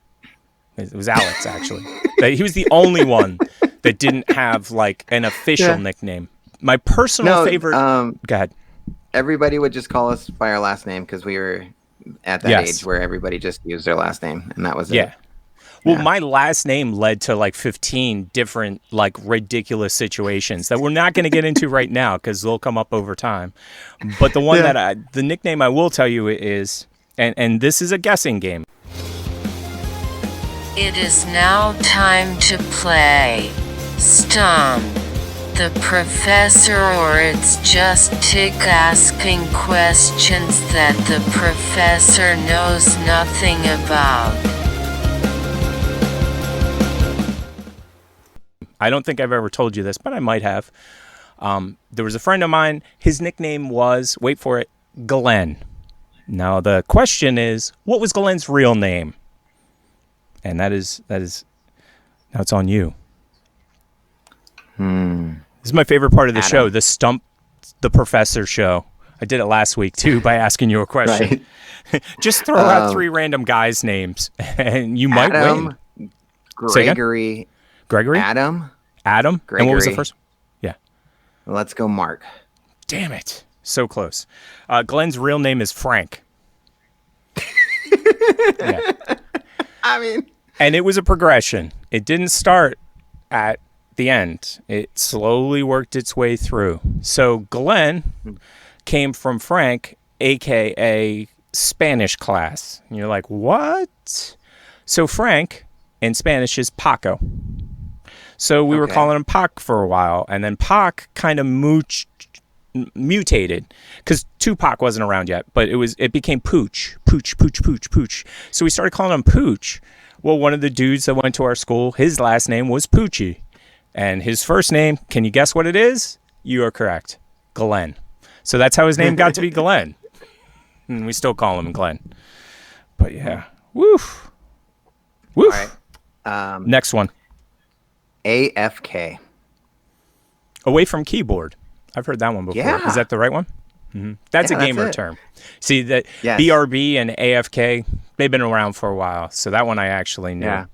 B: It was Alex, actually. He was the only one that didn't have, like, an official nickname. My personal favorite... Go ahead.
A: Everybody would just call us by our last name because we were at that age where everybody just used their last name, and that was it.
B: Well, my last name led to like 15 different like ridiculous situations that we're not going to get into right now because they'll come up over time. But the one the nickname I will tell you is, and this is a guessing game.
C: It is now time to play Stump the Professor, or it's just Tick asking questions that the professor knows nothing about.
B: I don't think I've ever told you this, but I might have. There was a friend of mine. His nickname was, wait for it, Glenn. Now the question is, what was Glenn's real name? And that is now it's on you. This is my favorite part of the show, the Stump the Professor show. I did it last week too by asking you a question. Just throw out 3 random guys' names, and you might win.
A: Gregory. Adam.
B: Gregory. And what was the first one? Yeah.
A: Let's go, Mark.
B: Damn it. So close. Glenn's real name is Frank. Yeah.
A: I mean.
B: And it was a progression. It didn't start at the end. It slowly worked its way through. So Glenn came from Frank, a.k.a. Spanish class. And you're like, what? So Frank in Spanish is Paco. So we were calling him Pac for a while, and then Pac kind of mutated because Tupac wasn't around yet, but it became Pooch. So we started calling him Pooch. Well, one of the dudes that went to our school, his last name was Poochie, and his first name, can you guess what it is? You are correct, Glenn. So that's how his name got to be Glenn, and we still call him Glenn. But yeah, woof.
A: All right.
B: Next one.
A: AFK.
B: Away from keyboard. I've heard that one before. Yeah. Is that the right one? Mm-hmm. That's a gamer term. See, that BRB and AFK, they've been around for a while, so that one I actually knew. Yeah.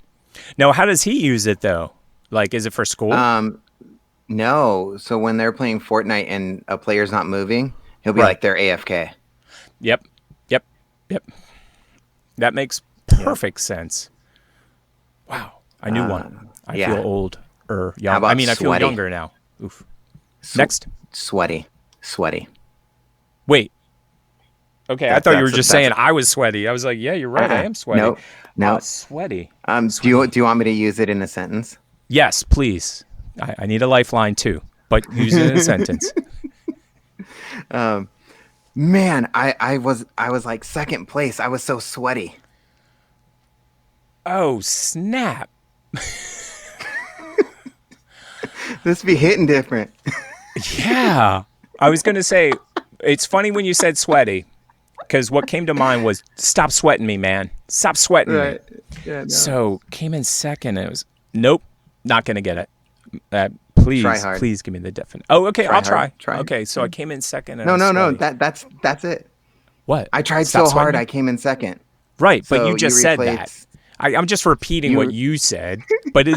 B: Now, how does he use it, though? Like, is it for school?
A: No. So when they're playing Fortnite and a player's not moving, he'll be like, they're AFK.
B: Yep. That makes perfect sense. Wow. I knew one. I feel old or young. I mean, I feel younger now. Oof. Next.
A: Sweaty.
B: Wait. Okay, I thought you were just saying I was sweaty. I was like, yeah, you're right. I am sweaty.
A: No.
B: Sweaty.
A: Do you want me to use it in a sentence?
B: Yes, please. I need a lifeline too, but use it in a sentence.
A: Man, I was like second place. I was so sweaty.
B: Oh, snap.
A: This be hitting different.
B: Yeah. I was going to say, it's funny when you said sweaty, because what came to mind was, stop sweating me, man. Stop sweating me. Yeah, no. So, came in second, and it was, nope, not going to get it. Please give me the definite. Oh, okay, I'll try. Okay, so I came in second. And
A: No. That's it.
B: What?
A: I tried so hard, I came in second.
B: Right, but you just said that. I'm just repeating what you said, but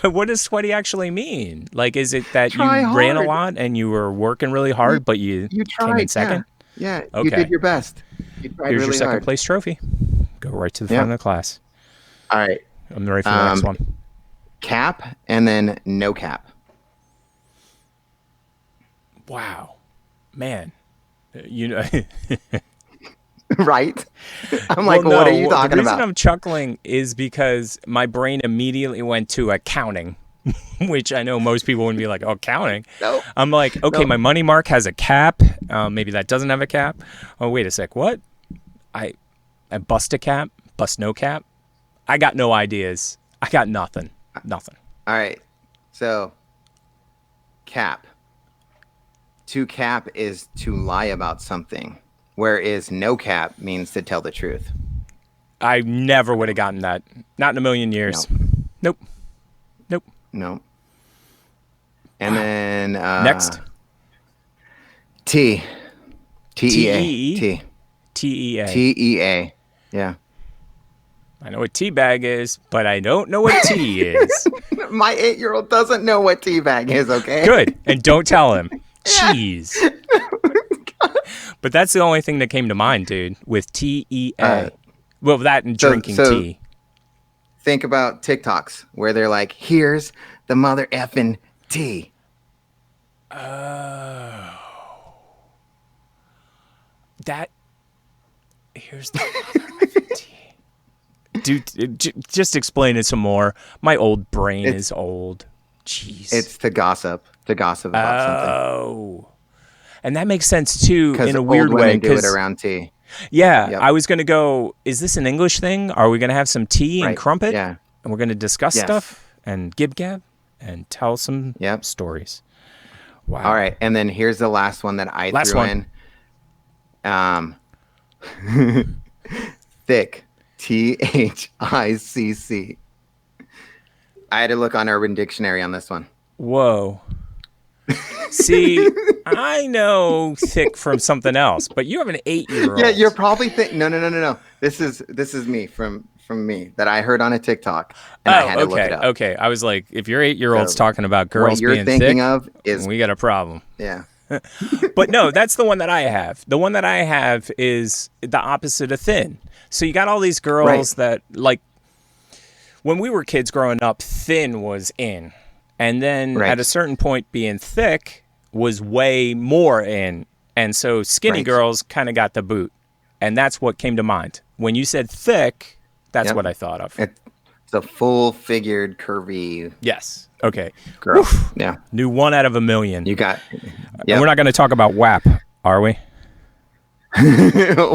B: what does sweaty actually mean? Like, is it that you ran a lot and you were working really hard, but you came in second?
A: Yeah. Okay. You did your best. You tried
B: Here's
A: really
B: your second
A: hard.
B: place trophy. Go right to the front of the class.
A: All right.
B: I'm ready for the next one.
A: Cap and then no cap.
B: Wow. Man. You know...
A: Right? I'm like, what are you talking about?
B: The reason I'm chuckling is because my brain immediately went to accounting. which I know most people wouldn't be like, oh, counting.
A: Nope.
B: I'm like, okay,
A: Nope.
B: my money mark has a cap. Maybe that doesn't have a cap. Oh, wait a sec. What? I bust a cap? Bust no cap? I got no ideas. I got nothing. Nothing.
A: All right. So, cap. To cap is to lie about something, whereas no cap means to tell the truth.
B: I never would have gotten that. Not in a million years. Nope.
A: No. And then
B: next.
A: T.
B: T-E-E?
A: T.
B: T-E-A.
A: T-E-A. Yeah.
B: I know what teabag is, but I don't know what tea is.
A: My 8-year-old doesn't know what teabag is, okay?
B: Good. And don't tell him. Jeez. But that's the only thing that came to mind, dude, with T-E-A. Well, that and drinking tea.
A: Think about TikToks where they're like, here's the mother effing tea.
B: Oh. Here's the mother effing tea. Dude, just explain it some more. My old brain is old. Jeez.
A: It's to gossip about something.
B: Oh. And that makes sense, too, in a weird way.
A: Because do it around tea.
B: Yeah, yep. I was going to go, is this an English thing? Are we going to have some tea and crumpet?
A: Yeah.
B: And we're going to discuss stuff and gib-gab and tell some stories. Wow.
A: All right, and then here's the last one that I threw in. Thick. T-H-I-C-C. I had to look on Urban Dictionary on this one.
B: Whoa. See, I know thick from something else, but you have an 8-year-old.
A: Yeah, you're probably No. This is me from me that I heard on a TikTok, and I had to look it up.
B: Okay. I was like, if your 8-year-old's talking about girls being thick,
A: what you're thinking of is
B: we got a problem.
A: Yeah.
B: But no, that's the one that I have. The one that I have is the opposite of thin. So you got all these girls that, like, when we were kids growing up, thin was in. And then at a certain point, being thick was way more in. And so skinny girls kind of got the boot. And that's what came to mind. When you said thick, that's what I thought of.
A: It's a full-figured, curvy.
B: Yes. Okay.
A: Girl.
B: Oof.
A: Yeah.
B: New 1 out of a million.
A: You got.
B: And we're not going to talk about WAP, are we?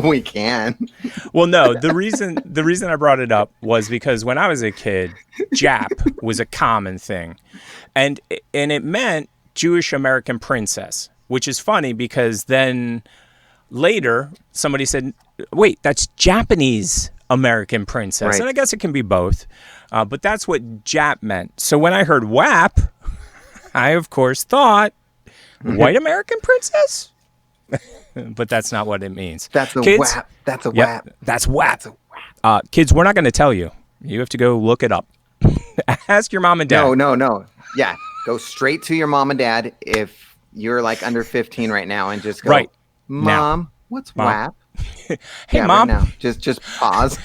A: We can.
B: Well, no. The reason I brought it up was because when I was a kid, Jap was a common thing, and it meant Jewish American princess, which is funny because then later somebody said, "Wait, that's Japanese American princess," and I guess it can be both, but that's what Jap meant. So when I heard WAP, I of course thought white American princess. But that's not what it means.
A: That's a
B: kids,
A: WAP. That's a WAP.
B: That's WAP. Kids, we're not going to tell you. You have to go look it up. Ask your mom and dad.
A: No. Yeah, go straight to your mom and dad if you're like under 15 right now, and just go, Mom, what's WAP?
B: Hey, Mom.
A: Right now. Just pause.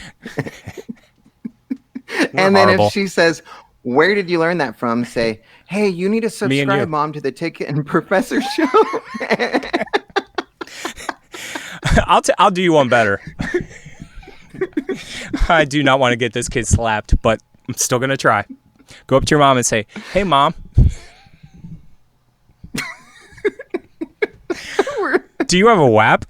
A: And then if she says, "Where did you learn that from?" say, "Hey, you need to subscribe, Mom, to the Ticket and Professor show."
B: I'll do you one better. I do not want to get this kid slapped, but I'm still going to try. Go up to your mom and say, "Hey, Mom. Do you have a WAP?"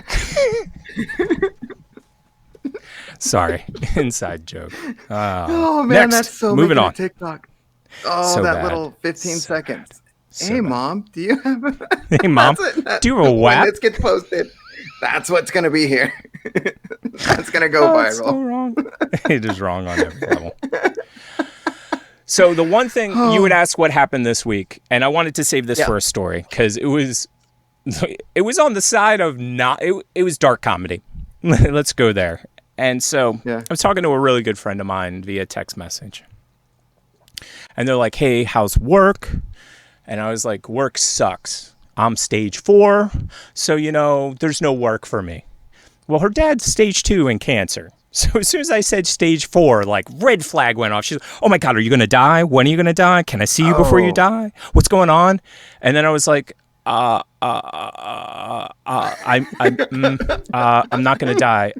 B: Sorry. Inside joke.
A: Oh, man,
B: next,
A: that's so
B: moving on.
A: TikTok. Oh,
B: so
A: that
B: bad.
A: little 15 seconds.
B: So
A: hey,
B: bad.
A: Mom, do you have a...
B: Hey, Mom, do you have a WAP?
A: When this gets posted, that's what's going to be here. That's going to go viral.
B: It's so wrong. It is wrong on every level. So the one thing you would ask what happened this week, and I wanted to save this for a story because it was on the side of it was dark comedy. Let's go there. And so I was talking to a really good friend of mine via text message. And they're like, "Hey, how's work?" And I was like, "Work sucks. I'm stage 4, so, there's no work for me." Well, her dad's stage 2 in cancer. So as soon as I said stage 4, like, red flag went off. She's like, "Oh my God, are you going to die? When are you going to die? Can I see you before you die? What's going on?" And then I was like, I'm not going to die.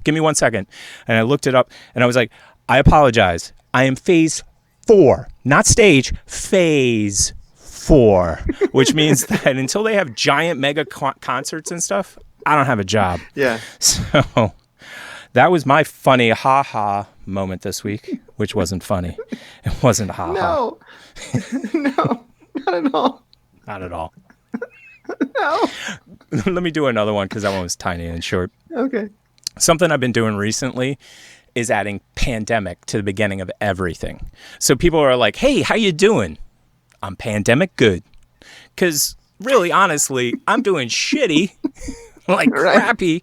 B: Give me 1 second. And I looked it up and I was like, "I apologize. I am phase 4, not stage, phase 4, which means that until they have giant mega concerts and stuff, I don't have a job.
A: Yeah.
B: So that was my funny ha-ha moment this week, which wasn't funny. It wasn't ha-ha.
A: No. No, not at all.
B: Not at all.
A: No.
B: Let me do another one because that one was tiny and short.
A: Okay.
B: Something I've been doing recently is adding pandemic to the beginning of everything. So people are like, hey, how you doing? I'm pandemic good. Because really, honestly, I'm doing shitty, like crappy.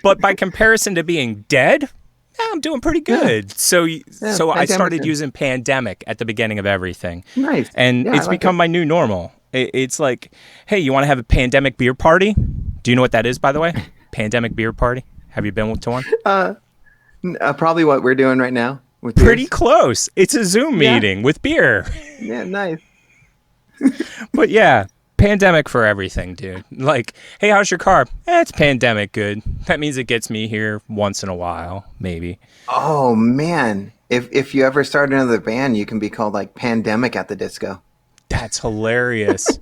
B: But by comparison to being dead, I'm doing pretty good. Yeah. So I started using pandemic at the beginning of everything.
A: Nice.
B: And it's become my new normal. It's like, hey, you want to have a pandemic beer party? Do you know what that is, by the way? Pandemic beer party? Have you been to one?
A: Probably what we're doing right now. With
B: Pretty close. It's a Zoom meeting with beer.
A: Yeah, nice.
B: But yeah, pandemic for everything, dude. Like, hey, how's your car? It's pandemic good. That means it gets me here once in a while, maybe.
A: Oh man, if you ever start another band, you can be called like Pandemic at the Disco.
B: That's hilarious.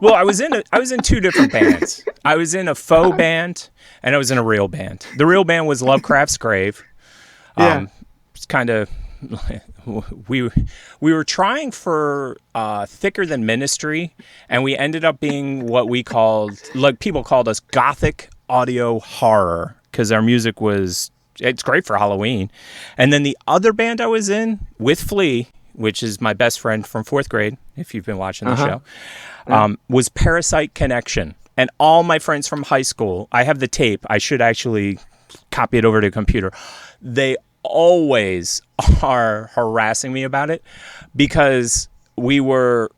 B: Well, I was in 2 different bands. I was in a faux band and I was in a real band. The real band was Lovecraft's Grave. It's kind of we were trying for Thicker Than Ministry, and we ended up being what we called, like people called us, gothic audio horror, because our music it's great for Halloween. And then the other band I was in with Flea, which is my best friend from 4th grade, if you've been watching the show, was Parasite Connection. And all my friends from high school, I have the tape. I should actually copy it over to a computer. They always are harassing me about it because we were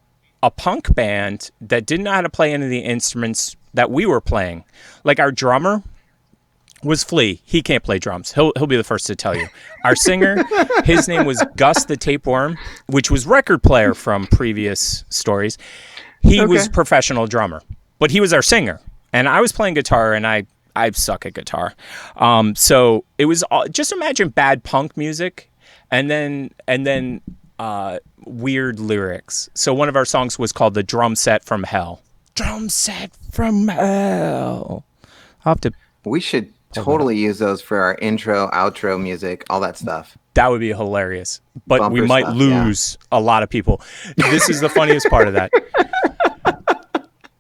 B: a punk band that didn't know how to play any of the instruments that we were playing. Like our drummer was Flea. He can't play drums. He'll be the first to tell you. Our singer, his name was Gus the Tapeworm, which was record player from previous stories. He was professional drummer, but he was our singer. And I was playing guitar, and I suck at guitar. So it was just imagine bad punk music and then weird lyrics. So one of our songs was called The Drum Set from Hell. Drum Set from Hell.
A: We should totally use those for our intro, outro music, all that stuff.
B: That would be hilarious. But
A: Bumper
B: we might
A: stuff,
B: lose a lot of people. This is the funniest part of that.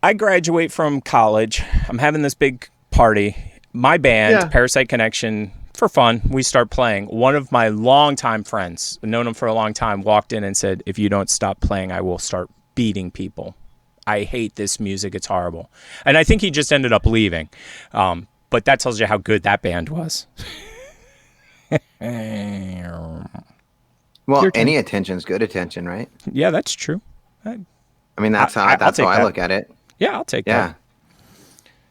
B: I graduate from college. I'm having this big party. My band, Parasite Connection, for fun, we start playing. One of my longtime friends, known him for a long time, walked in and said, if you don't stop playing, I will start beating people. I hate this music. It's horrible. And I think he just ended up leaving. But that tells you how good that band was.
A: Well, any attention's good attention, right?
B: Yeah, that's true.
A: I mean, that's how I look at it.
B: Yeah, I'll take that.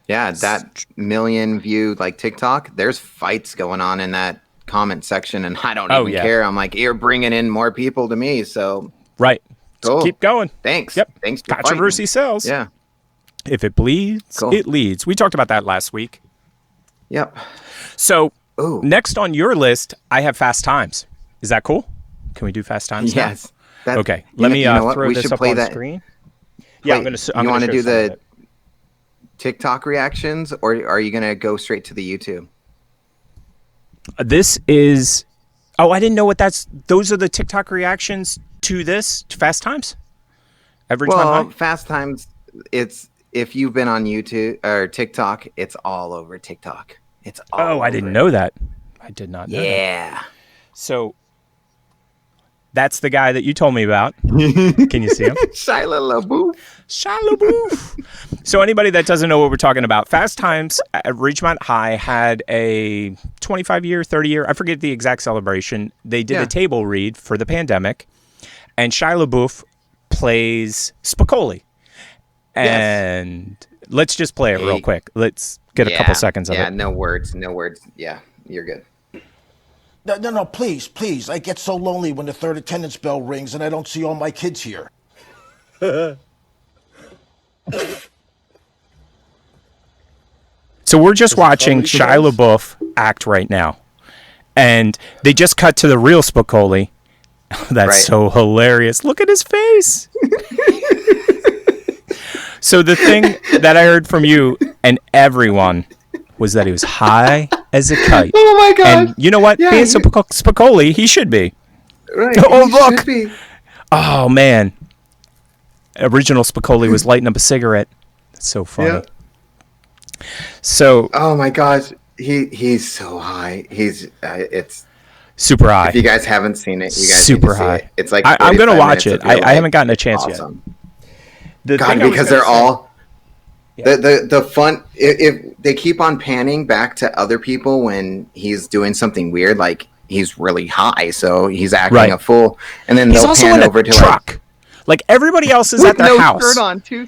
A: Yeah, that million view like TikTok, there's fights going on in that comment section, and I don't even care. I'm like, you're bringing in more people to me, so
B: right. Cool. So keep going.
A: Thanks.
B: Yep.
A: Thanks.
B: Controversy sells.
A: Yeah.
B: If it bleeds, it leads. We talked about that last week.
A: Yep.
B: So next on your list, I have Fast Times. Is that cool? Can we do Fast Times?
A: Yes.
B: Okay. Let me throw this up on the screen. Yeah, I'm going to.
A: You want to do the TikTok reactions, or are you going to go straight to the YouTube?
B: This is. Oh, I didn't know what that's. Those are the TikTok reactions to this to Fast Times.
A: Fast Times. It's if you've been on YouTube or TikTok, it's all over TikTok. It's all.
B: I didn't know that. I did not know that.
A: Yeah.
B: So that's the guy that you told me about. Can you see him?
A: Shia LaBeouf.
B: Shia LaBeouf. So anybody that doesn't know what we're talking about, Fast Times at Ridgemont High had a 25-year, 30-year, I forget the exact celebration. They did a table read for the pandemic, and Shia LaBeouf plays Spicoli. And let's just play it real quick. Let's get a couple seconds of it.
A: Yeah, no words. Yeah, you're good.
D: No, please. I get so lonely when the third attendance bell rings and I don't see all my kids here.
B: So we're just watching Shia LaBeouf act right now. And they just cut to the real Spicoli, That's so hilarious. Look at his face. So the thing that I heard from you and everyone was that he was high as a kite.
A: Oh my god!
B: And you know what?
A: Yeah,
B: Being Spicoli, he should be.
A: Right.
B: Oh look! Oh man! Original Spicoli was lighting up a cigarette. That's so funny. Yeah. So.
A: Oh my gosh! He's so high. It's
B: super high.
A: If you guys haven't seen it, you guys
B: super
A: need to see
B: high.
A: It. It's like
B: I'm gonna watch it. I haven't gotten a chance yet.
A: Because they're all the fun. If they keep on panning back to other people when he's doing something weird, like he's really high, so he's acting a fool, and then they'll pan over to
B: truck. Like everybody else is at their house.
A: With no shirt on, too.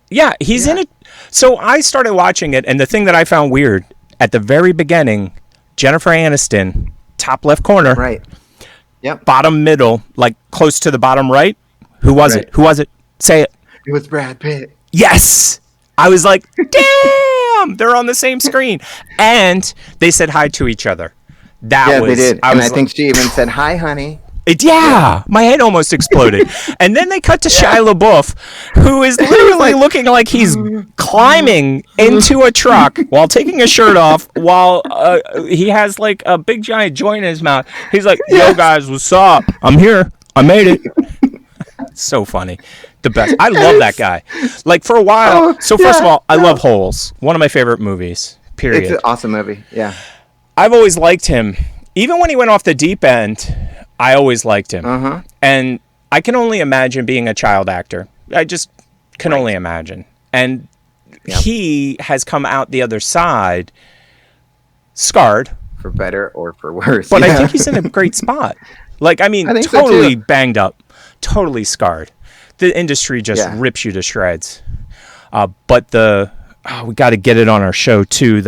B: Yeah, he's in it. So I started watching it, and the thing that I found weird at the very beginning, Jennifer Aniston, top left corner,
A: right? Yep.
B: Bottom middle, like close to the bottom right. Who was it? Who was it? Say it.
A: It was Brad Pitt.
B: Yes. I was like, damn, they're on the same screen. And they said hi to each other. They did.
A: I think she even said, hi, honey.
B: My head almost exploded. And then they cut to Shia LaBeouf, who is literally looking like he's climbing into a truck while taking his shirt off, while he has like a big giant joint in his mouth. He's like, yo, guys, what's up? I'm here. I made it. So funny. The best. I love that guy. Like for a while. First of all, I love Holes. One of my favorite movies. Period.
A: It's an awesome movie. Yeah.
B: I've always liked him. Even when he went off the deep end, I always liked him. And I can only imagine being a child actor. I just can only imagine. And he has come out the other side scarred.
A: For better or for worse.
B: But I think he's in a great spot. Like, I mean, totally banged up. Totally scarred. The industry just rips you to shreds. But we got to get it on our show too.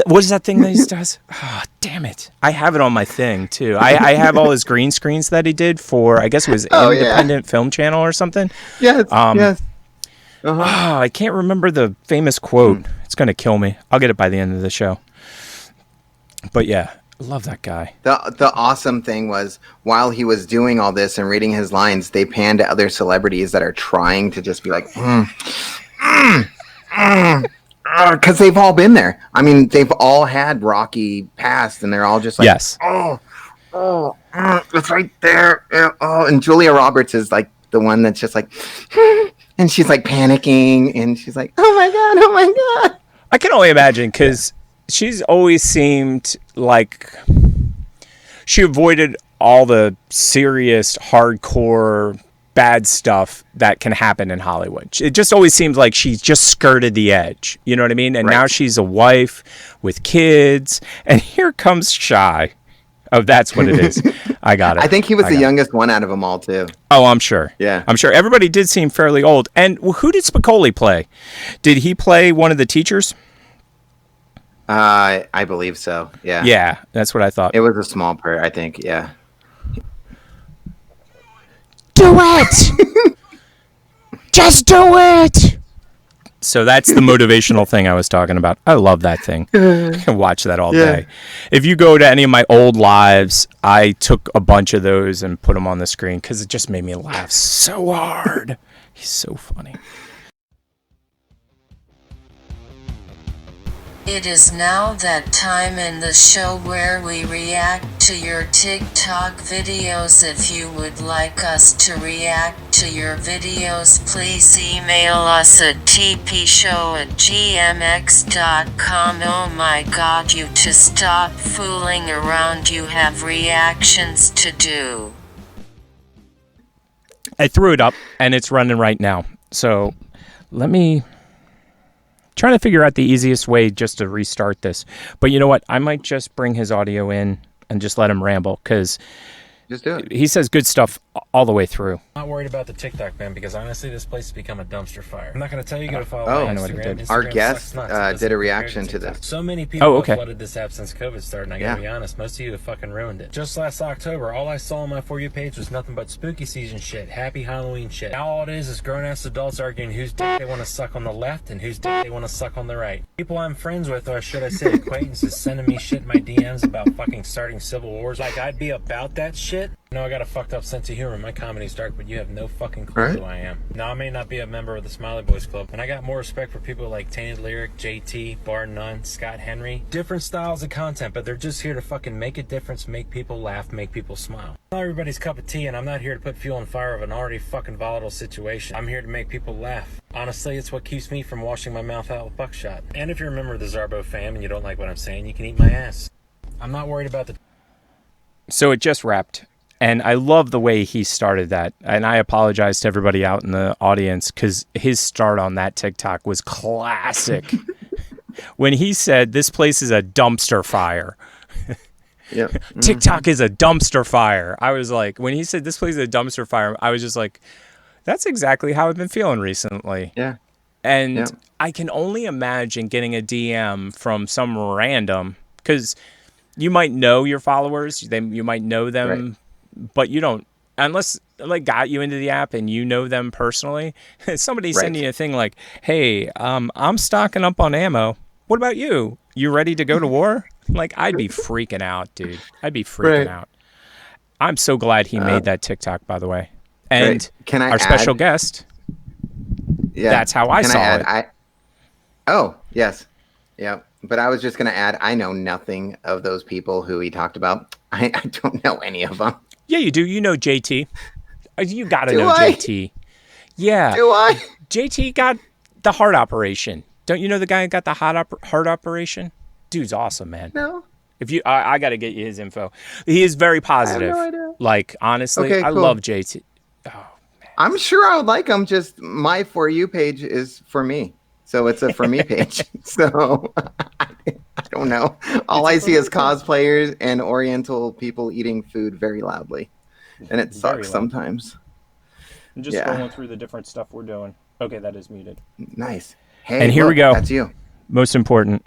B: What is that thing that he does? Oh, damn it. I have it on my thing too. I have all his green screens that he did for, I guess it was Independent Film Channel or something.
A: Yes, yes.
B: I can't remember the famous quote. It's going to kill me. I'll get it by the end of the show. But yeah. Love that guy.
A: The awesome thing was while he was doing all this and reading his lines, they panned to other celebrities that are trying to just be like, because they've all been there. I mean, they've all had rocky past, and they're all just like, it's right there. And Julia Roberts is like the one that's just like, and she's like panicking, and she's like, oh my god.
B: I can only imagine because she's always seemed like she avoided all the serious, hardcore, bad stuff that can happen in Hollywood. It just always seems like she's just skirted the edge. You know what I mean? And now she's a wife with kids, and here comes Shy. Oh, that's what it is. I got it.
A: I think he was the youngest one out of them all, too.
B: Oh, I'm sure.
A: Yeah.
B: I'm sure. Everybody did seem fairly old. And who did Spicoli play? Did he play one of the teachers?
A: I believe so. Yeah.
B: Yeah, that's what I thought.
A: It was a small part, I think. Yeah.
B: Do it. Just do it. So that's the motivational thing I was talking about. I love that thing. I can watch that all day. If you go to any of my old lives, I took a bunch of those and put them on the screen because it just made me laugh so hard. He's so funny.
C: It is now that time in the show where we react to your TikTok videos. If you would like us to react to your videos, please email us at tpshow@gmx.com. Oh my god, you to stop fooling around, you have reactions to do.
B: I threw it up and it's running right now. So let me trying to figure out the easiest way just to restart this. But you know what? I might just bring his audio in and just let him ramble because
A: Just do it.
B: He says good stuff all the way through.
E: I'm not worried about the TikTok ban because honestly, this place has become a dumpster fire. I'm not going to tell you to follow my Instagram. Instagram.
A: Our guest did a reaction to this.
E: So many people have flooded this app since COVID started, and I gotta be honest, most of you have fucking ruined it. Just last October, all I saw on my For You page was nothing but spooky season shit, happy Halloween shit. Now all it is grown-ass adults arguing whose dick they want to suck on the left and whose dick they want to suck on the right. People I'm friends with, or should I say acquaintances, sending me shit in my DMs about fucking starting civil wars. Like I'd be about that shit. No, I got a fucked up sense of humor. My comedy's dark, but you have no fucking clue who I am. Now, I may not be a member of the Smiley Boys Club, and I got more respect for people like Tainted Lyric, JT, Bar None, Scott Henry. Different styles of content, but they're just here to fucking make a difference, make people laugh, make people smile. Not everybody's cup of tea, and I'm not here to put fuel on fire of an already fucking volatile situation. I'm here to make people laugh. Honestly, it's what keeps me from washing my mouth out with buckshot. And if you're a member of the Zarbo fam and you don't like what I'm saying, you can eat my ass. I'm not worried about the...
B: So it just wrapped. And I love the way he started that. And I apologize to everybody out in the audience because his start on that TikTok was classic. When he said, this place is a dumpster fire.
A: Yep.
B: TikTok is a dumpster fire. I was like, when he said this place is a dumpster fire, I was just like, that's exactly how I've been feeling recently.
A: Yeah.
B: And I can only imagine getting a DM from some random, because you might know your followers, you might know them, but you don't, unless like got you into the app and you know them personally. Somebody sending you a thing like, hey, I'm stocking up on ammo. What about you? You ready to go to war? Like, I'd be freaking out, dude. I'd be freaking out. I'm so glad he made that TikTok, by the way. And
A: can I
B: our special guest, that's how I saw it.
A: Oh, yes. Yeah. But I was just going to add, I know nothing of those people who he talked about. I don't know any of them.
B: Yeah, you do. You know JT. You got to know JT. Yeah.
A: Do I?
B: JT got the heart operation. Don't you know the guy who got the heart operation? Dude's awesome, man.
A: No.
B: If you, I got to get you his info. He is very positive.
A: I have no idea.
B: Like, honestly, I love JT. Oh, man.
A: I'm sure I would like him. Just my For You page is for me. So it's a for me page. So I don't know. All I see is cosplayers and Oriental people eating food very loudly. And it sucks sometimes.
B: I'm just scrolling through the different stuff we're doing. Okay, that is muted.
A: Nice. Hey,
B: and here we go.
A: That's you.
B: Most important.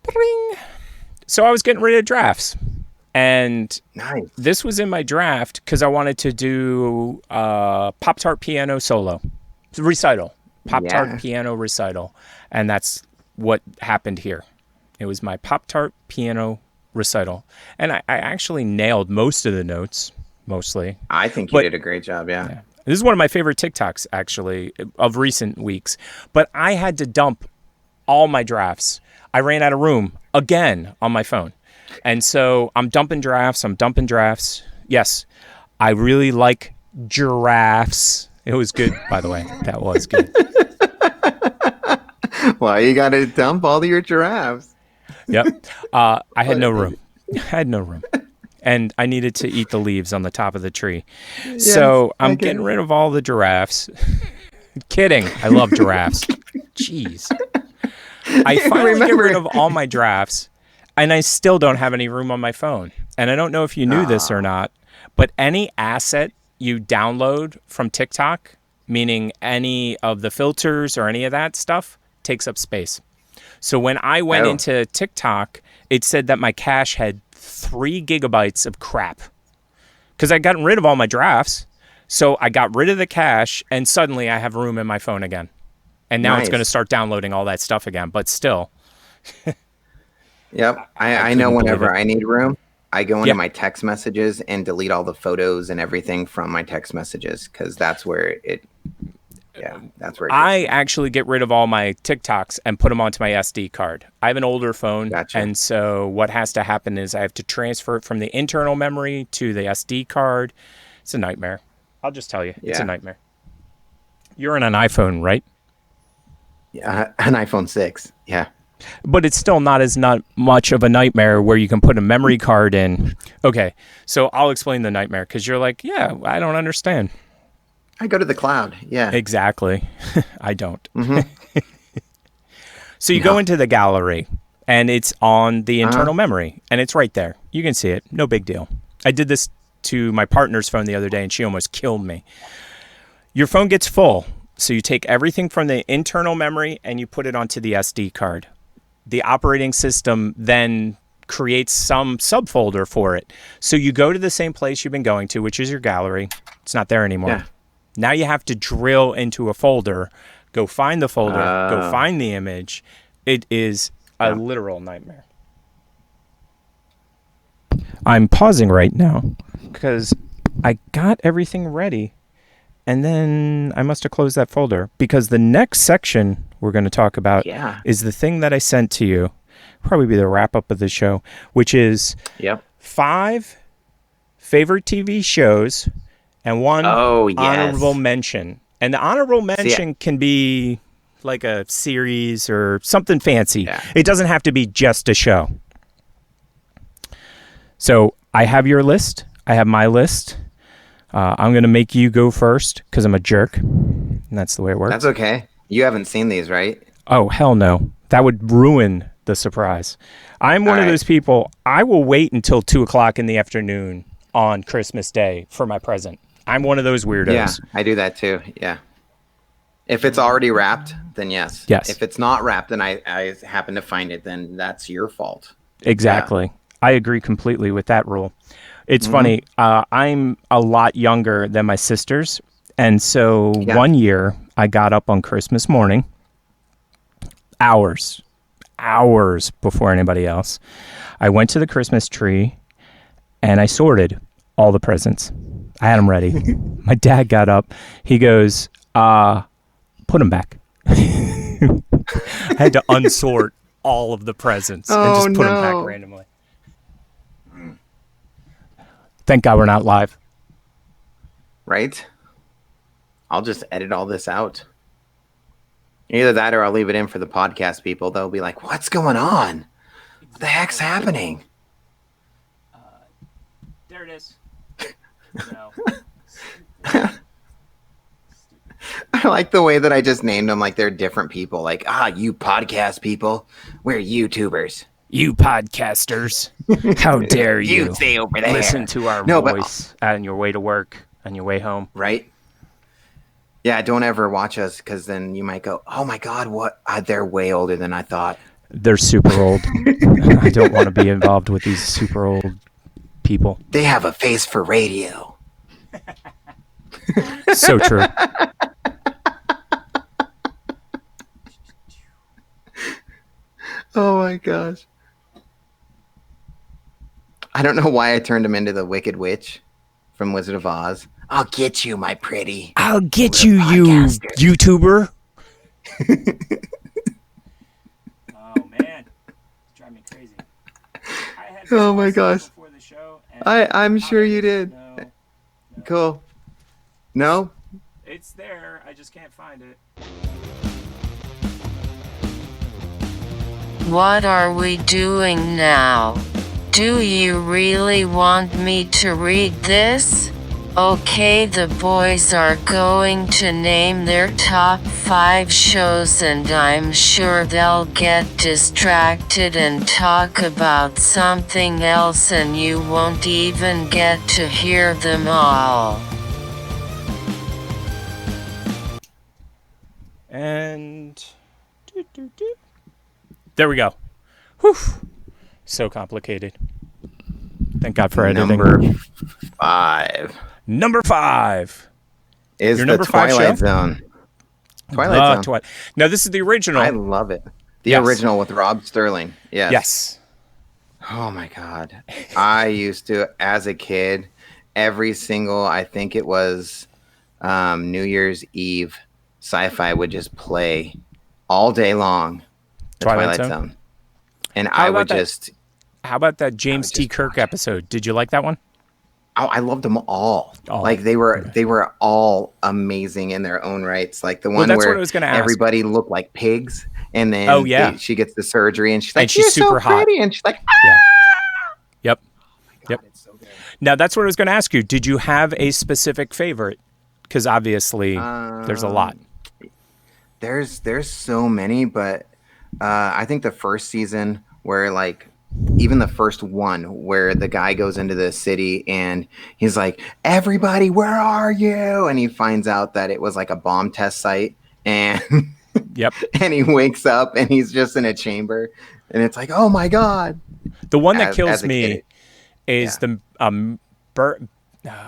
B: Bling. So I was getting rid of drafts. And this was in my draft because I wanted to do Pop-Tart piano solo. Recital. Pop-Tart piano recital. And that's what happened here. It was my Pop-Tart piano recital. And I actually nailed most of the notes, mostly.
A: I think you did a great job, yeah.
B: This is one of my favorite TikToks, actually, of recent weeks. But I had to dump all my drafts. I ran out of room again on my phone. And so I'm dumping drafts. Yes, I really like giraffes. It was good, by the way. That was good.
A: Well, you got to dump all of your giraffes.
B: Yep. I had no room. And I needed to eat the leaves on the top of the tree. Yes, so I'm getting rid of all the giraffes. Kidding. I love giraffes. Jeez. I finally get rid of all my drafts, and I still don't have any room on my phone. And I don't know if you knew this or not, but any asset you download from TikTok, meaning any of the filters or any of that stuff, takes up space. So when I went into TikTok, it said that my cache had 3 gigabytes of crap because I gotten rid of all my drafts. So I got rid of the cache, and suddenly I have room in my phone again. And now it's going to start downloading all that stuff again, but still.
A: Yep. I know whenever I need room, I go into my text messages and delete all the photos and everything from my text messages because that's where
B: I actually get rid of all my TikToks and put them onto my SD card. I have an older phone, and so what has to happen is I have to transfer it from the internal memory to the SD card. It's a nightmare. I'll just tell you, it's a nightmare. You're on an iPhone, right?
A: Yeah, an iPhone 6. Yeah.
B: But it's still not much of a nightmare where you can put a memory card in. Okay, so I'll explain the nightmare because you're like, yeah, I don't understand.
A: I go to the cloud. Yeah.
B: Exactly. I don't. Mm-hmm. So you go into the gallery, and it's on the internal memory, and it's right there. You can see it. No big deal. I did this to my partner's phone the other day, and she almost killed me. Your phone gets full, so you take everything from the internal memory and you put it onto the SD card. The operating system then creates some subfolder for it. So you go to the same place you've been going to, which is your gallery. It's not there anymore.
A: Yeah.
B: Now you have to drill into a folder, go find the folder, go find the image. It is a literal nightmare. I'm pausing right now because I got everything ready, and then I must have closed that folder because the next section we're going to talk about is the thing that I sent to you. Probably be the wrap up of the show, which is 5 favorite TV shows and 1 honorable mention. And the honorable mention can be like a series or something fancy. Yeah. It doesn't have to be just a show. So I have your list. I have my list. I'm going to make you go first because I'm a jerk. And that's the way it works.
A: That's okay. You haven't seen these, right?
B: Oh, hell no. That would ruin the surprise. I'm one of those people, I will wait until 2 o'clock in the afternoon on Christmas Day for my present. I'm one of those weirdos.
A: Yeah, I do that too. Yeah. If it's already wrapped, then yes.
B: Yes.
A: If it's not wrapped and I happen to find it, then that's your fault.
B: Exactly. Yeah. I agree completely with that rule. It's funny. I'm a lot younger than my sisters. And so one year I got up on Christmas morning, hours before anybody else. I went to the Christmas tree and I sorted all the presents. I had them ready. My dad got up. He goes, put them back. I had to unsort all of the presents and just put them back randomly. Thank God we're not live.
A: Right? I'll just edit all this out. Either that or I'll leave it in for the podcast people. They'll be like, what's going on? What the heck's happening?
B: There it is. No.
A: I like the way that I just named them like they're different people. Like, you podcast people. We're YouTubers.
B: You podcasters. How dare you?
A: You stay over there.
B: Listen to our voice on your way to work, on your way home.
A: Right? Yeah, don't ever watch us because then you might go, oh my God, what? They're way older than I thought.
B: They're super old. I don't want to be involved with these super old people.
A: They have a face for radio.
B: So true.
A: Oh my gosh. I don't know why I turned him into the Wicked Witch from Wizard of Oz. I'll get you, my pretty.
B: I'll get you, you YouTuber. Oh, man. It's driving me crazy.
A: Oh, my gosh. I'm sure you did. No. Cool. No?
B: It's there. I just can't find it.
C: What are we doing now? Do you really want me to read this? Okay, the boys are going to name their top 5 shows and I'm sure they'll get distracted and talk about something else and you won't even get to hear them all.
B: And there we go. Whew. So complicated. Thank God for editing. Number 5
A: is the Twilight Zone.
B: Twilight Zone. Now this is the original.
A: I love it. The original with Rob Sterling.
B: Yes.
A: Oh my God. I used to, as a kid, every single, I think it was New Year's Eve, Sci-Fi would just play all day long. The Twilight Zone. And I would just...
B: How about that James T. Kirk episode? Did you like that one?
A: Oh, I loved them all. Like they were all amazing in their own rights. Like the one where everybody looked like pigs, and then she gets the surgery, and she's like, "You're super so pretty," and she's like, "Ah!"
B: Yep. God, it's so good. Now that's what I was going to ask you. Did you have a specific favorite? Because obviously there's a lot.
A: There's so many, but I think the first season where like even the first one where the guy goes into the city and he's like, everybody, where are you? And he finds out that it was like a bomb test site, and
B: yep.
A: And he wakes up and he's just in a chamber, and it's like, oh my God.
B: The one that kills me is the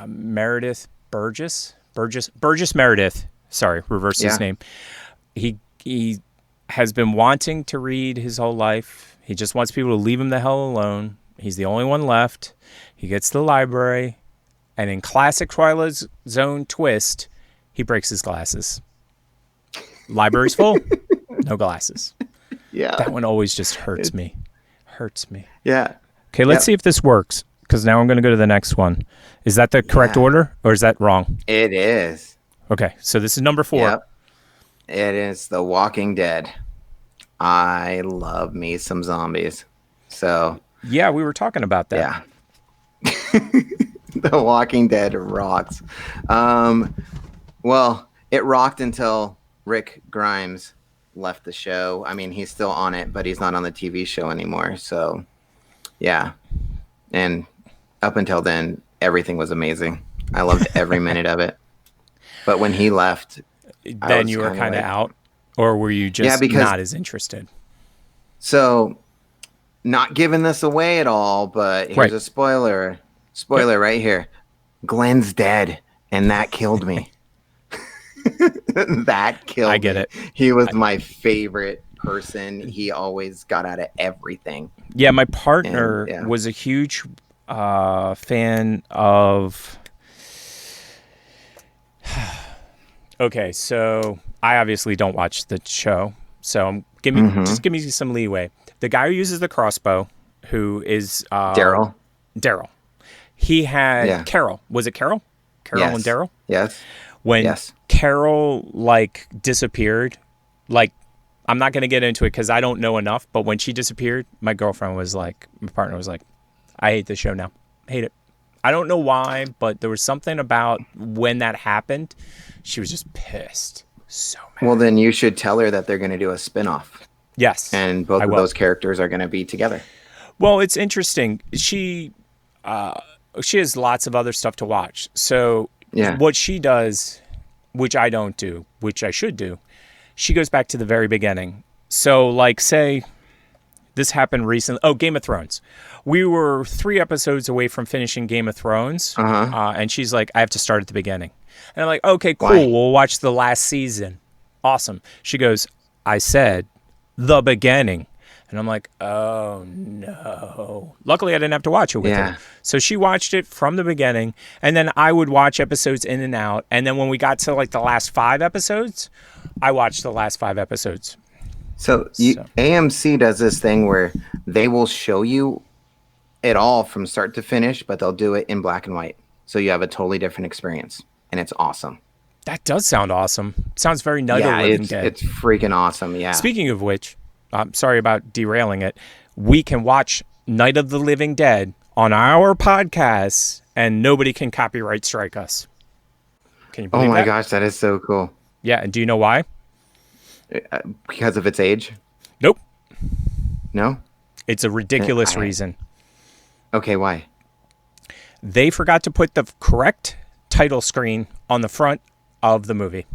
B: Meredith Burgess Meredith. Sorry, reverse his name. He has been wanting to read his whole life. He just wants people to leave him the hell alone. He's the only one left. He gets to the library, and in classic Twilight Zone twist, he breaks his glasses. Library's full, no glasses.
A: Yeah.
B: That one always just hurts me. Hurts me.
A: Yeah.
B: Okay, let's see if this works, because now I'm going to go to the next one. Is that the correct order, or is that wrong?
A: It is.
B: Okay, so this is number 4. Yep.
A: It is The Walking Dead. I love me some zombies. So
B: yeah, we were talking about that.
A: Yeah. The Walking Dead rocks. Well, it rocked until Rick Grimes left the show. I mean, he's still on it, but he's not on the TV show anymore. So yeah. And up until then, everything was amazing. I loved every minute of it. But when he left,
B: then you were kind of out, or were you just not as interested?
A: So, not giving this away at all, but here's a spoiler. Spoiler right here. Glenn's dead, and that killed me. That killed me.
B: I get it.
A: He was my favorite person. He always got out of everything.
B: Yeah, my partner was a huge fan of... Okay, so I obviously don't watch the show, so just give me some leeway. The guy who uses the crossbow, who is
A: Daryl.
B: He had Carol. Was it Carol? Carol and Daryl?
A: Yes.
B: When Carol disappeared, I'm not going to get into it because I don't know enough, but when she disappeared, my partner was like, I hate this show now. Hate it. I don't know why, but there was something about when that happened. She was just pissed. So mad.
A: Well, then you should tell her that they're going to do a spinoff.
B: Yes.
A: And both of those characters are going to be together.
B: Well, it's interesting. She has lots of other stuff to watch. So what she does, which I don't do, which I should do, she goes back to the very beginning. So say this happened recently. Oh, Game of Thrones. We were 3 episodes away from finishing Game of Thrones. And she's like, I have to start at the beginning. And I'm like, okay, cool. Why? We'll watch the last season. Awesome. She goes, I said the beginning. And I'm like, oh, no. Luckily, I didn't have to watch it with her. So she watched it from the beginning. And then I would watch episodes in and out. And then when we got to the last 5 episodes, I watched the last 5 episodes.
A: So AMC does this thing where they will show you it all from start to finish, but they'll do it in black and white. So you have a totally different experience. And it's awesome.
B: That does sound awesome. Sounds very Night of the Living Dead.
A: It's freaking awesome, yeah.
B: Speaking of which, I'm sorry about derailing it. We can watch Night of the Living Dead on our podcast, and nobody can copyright strike us. Can you believe that?
A: Oh my gosh, that is so cool.
B: Yeah, and do you know why?
A: Because of its age?
B: Nope.
A: No?
B: It's a ridiculous reason.
A: Okay, why?
B: They forgot to put the correct title screen on the front of the movie.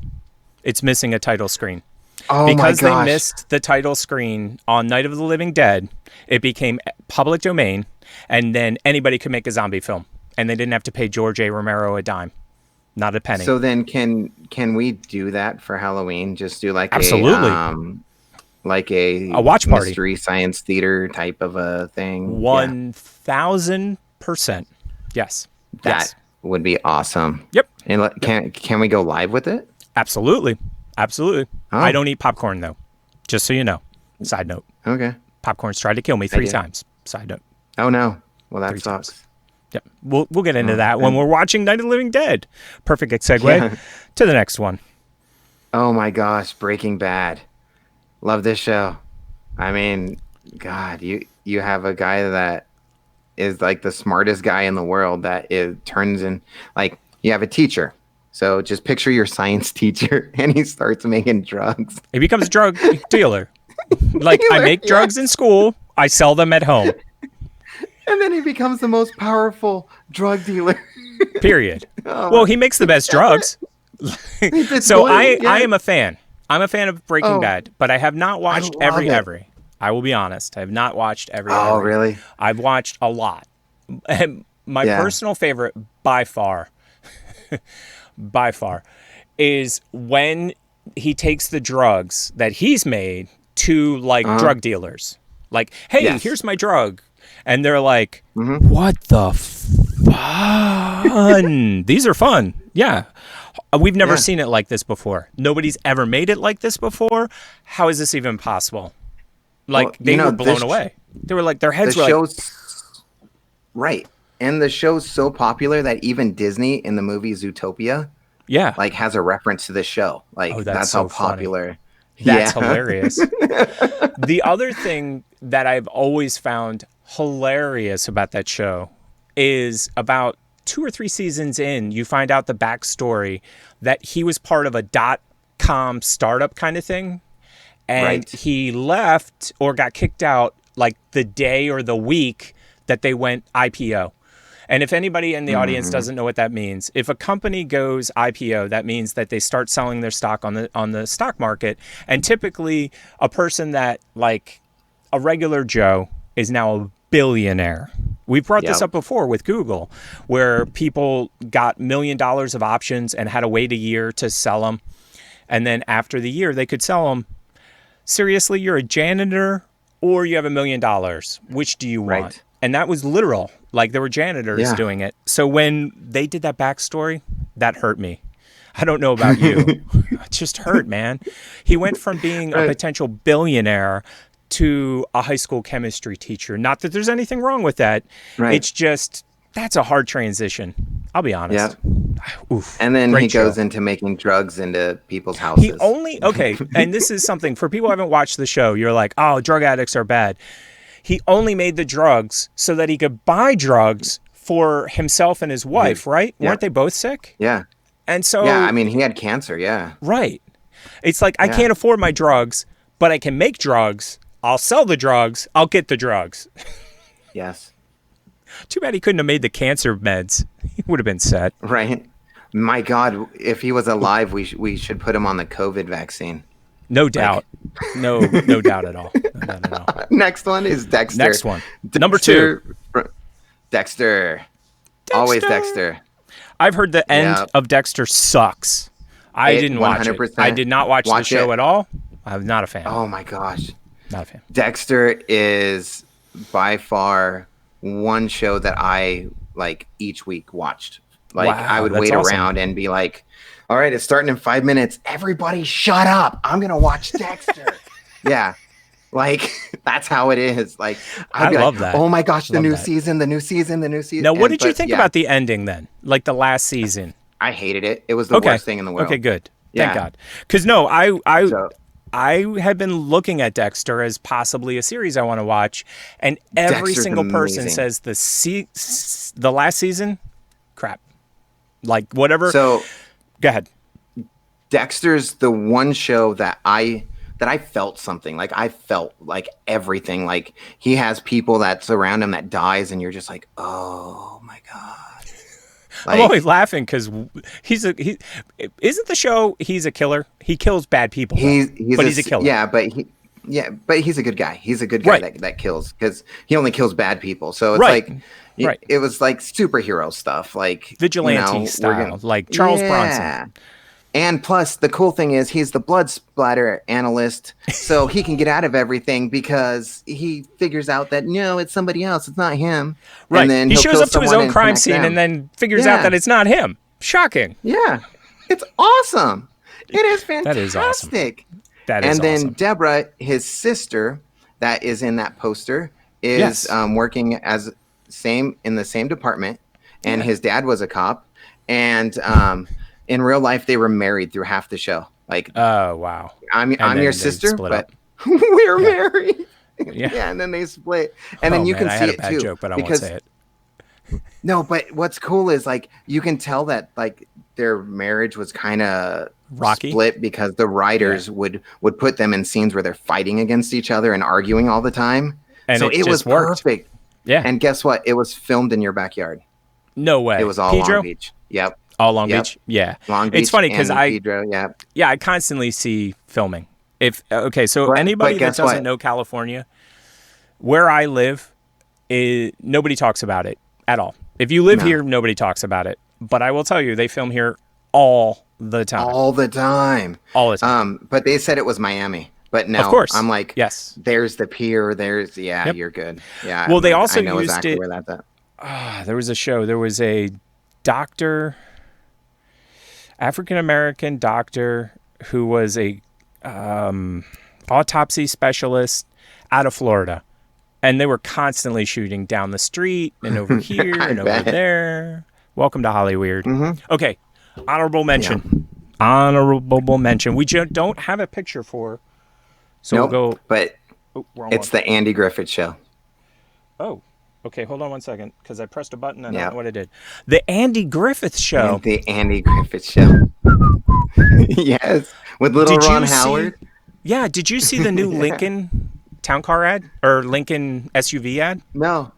B: It's missing a title screen.
A: Oh
B: because
A: my gosh.
B: They missed the title screen on Night of the Living Dead, it became public domain, and then anybody could make a zombie film. And they didn't have to pay George A. Romero a dime. Not a penny.
A: So then can we do that for Halloween? Just do
B: Absolutely.
A: a
B: watch party.
A: Mystery science theater type of a thing?
B: 1,000%. Yes.
A: That would be awesome.
B: Yep.
A: And can we go live with it?
B: Absolutely. Oh. I don't eat popcorn, though. Just so you know. Side note.
A: Okay.
B: Popcorn's tried to kill me 3 times. Side note.
A: Oh, no. Well, that
B: 3
A: sucks.
B: times. Yep. We'll get into that when we're watching Night of the Living Dead. Perfect segue to the next one.
A: Oh, my gosh. Breaking Bad. Love this show. I mean, God, you have a guy that is the smartest guy in the world that turns in, you have a teacher. So just picture your science teacher and he starts making drugs.
B: He becomes a drug dealer. I make drugs in school. I sell them at home.
A: And then he becomes the most powerful drug dealer.
B: Period. Well, he makes the best drugs. So I am a fan. I'm a fan of Breaking Bad, but I have not watched every. I will be honest. I have not watched every.
A: Oh, really?
B: I've watched a lot. And my personal favorite by far, is when he takes the drugs that he's made to like drug dealers. Like, hey, here's my drug. And they're like, what the fun? These are fun. Yeah. We've never seen it like this before. Nobody's ever made it like this before. How is this even possible? Like, they were blown away. They were like, their heads were like...
A: Right. And the show's so popular that even Disney in the movie Zootopia like has a reference to the show. Like, that's so how popular.
B: Funny. That's hilarious. The other thing that I've always found hilarious about that show is about 2 or 3 seasons in, you find out the backstory that he was part of a .com startup kind of thing. And he left or got kicked out like the day or the week that they went IPO. And if anybody in the audience doesn't know what that means, if a company goes IPO, that means that they start selling their stock on the stock market. And typically a person that like a regular Joe is now a billionaire. We've brought this up before with Google, where people got $1 million of options and had to wait a year to sell them. And then after the year, they could sell them. Seriously, you're a janitor or you have $1 million. Which do you want? And that was literal. Like, there were janitors doing it. So when they did that backstory, that hurt me. I don't know about you. It just hurt, man. He went from being a potential billionaire to a high school chemistry teacher. Not that there's anything wrong with that. It's just, that's a hard transition. I'll be honest.
A: Oof, and then he goes into making drugs into people's houses.
B: He only, and this is something, for people who haven't watched the show, you're like, oh, drug addicts are bad. He only made the drugs so that he could buy drugs for himself and his wife, right? Weren't they both sick?
A: Yeah.
B: And so...
A: Yeah, I mean, he had cancer,
B: Right. It's like, I can't afford my drugs, but I can make drugs. I'll sell the drugs. I'll get the drugs.
A: Yes.
B: Too bad he couldn't have made the cancer meds. He would have been set.
A: Right. My God, if he was alive, we should put him on the COVID vaccine.
B: No doubt. No doubt at all. No doubt at all.
A: Next one is Dexter.
B: Next one. Number 2.
A: Dexter. Always Dexter.
B: I've heard the end of Dexter sucks. I didn't watch it. I did not watch the show at all. I'm not a fan.
A: Oh my gosh.
B: Not a fan.
A: Dexter is by far one show that I like each week watched. Like, I would wait around and be like, all right, it's starting in 5 minutes. Everybody shut up. I'm going to watch Dexter. Like, that's how it is. Like,
B: I love that.
A: Oh my gosh, the new season.
B: Now, what did you think about the ending then? Like the last season?
A: I hated it. It was the worst thing in the world.
B: Okay, good. Thank God. Because I had been looking at Dexter as possibly a series I want to watch, and every single person says the last season, crap. Like, whatever.
A: So,
B: go ahead.
A: Dexter's the one show that I felt something. Like, I felt like everything. Like, he has people that surround him that dies, and you're just like, oh my God. Like,
B: I'm always laughing because isn't the show he's a killer? He kills bad people. But he's a killer.
A: Yeah, but he's a good guy. He's a good guy that kills, because he only kills bad people. So it's like, it was like superhero stuff, like
B: vigilante style, like Charles Bronson.
A: And plus, the cool thing is he's the blood splatter analyst, so he can get out of everything because he figures out that, no, it's somebody else. It's not him.
B: Right.
A: And then
B: he shows up to his own crime scene and then figures out that it's not him. Shocking.
A: Yeah. It's awesome. It is fantastic.
B: That is awesome. That is
A: awesome. And then
B: awesome.
A: Deborah, his sister, that is in that poster, is working in the same department, and his dad was a cop, and in real life they were married through half the show. Like,
B: oh wow,
A: I'm your sister, but we're married. And then they split, and then you can see it too.
B: Joke, but I won't say it.
A: No, but what's cool is, like, you can tell that, like, their marriage was kind of
B: rocky,
A: split, because the writers would put them in scenes where they're fighting against each other and arguing all the time.
B: And
A: so it was
B: worked.
A: perfect.
B: Yeah.
A: And guess what? It was filmed in your backyard.
B: No way.
A: It was all
B: Pedro?
A: Long Beach. Yep.
B: All Long Beach. Yeah.
A: Long Beach.
B: It's funny because
A: Pedro. Yeah.
B: I constantly see filming. So anybody that doesn't know California, where I live, nobody talks about it at all. If you live here, nobody talks about it. But I will tell you, they film here all the time.
A: All the time. But they said it was Miami. But no, of course. I'm like,
B: yes.
A: There's the pier. There's you're good. Yeah.
B: Well, they also
A: I know
B: used
A: exactly
B: it.
A: Where that's at.
B: There was a show. There was a doctor, African American doctor, who was a autopsy specialist out of Florida, and they were constantly shooting down the street and over here and over there. Welcome to Hollyweird. Mm-hmm. Okay, honorable mention. Yeah. Honorable mention. We don't have a picture for. So we'll go.
A: But it's the Andy Griffith Show.
B: Oh, okay. Hold on one second, because I pressed a button and I don't know what I did. The Andy Griffith Show.
A: The Andy Griffith Show. Yes, with little Ron Howard.
B: Did you see the new Lincoln town car ad or Lincoln SUV ad?
A: No,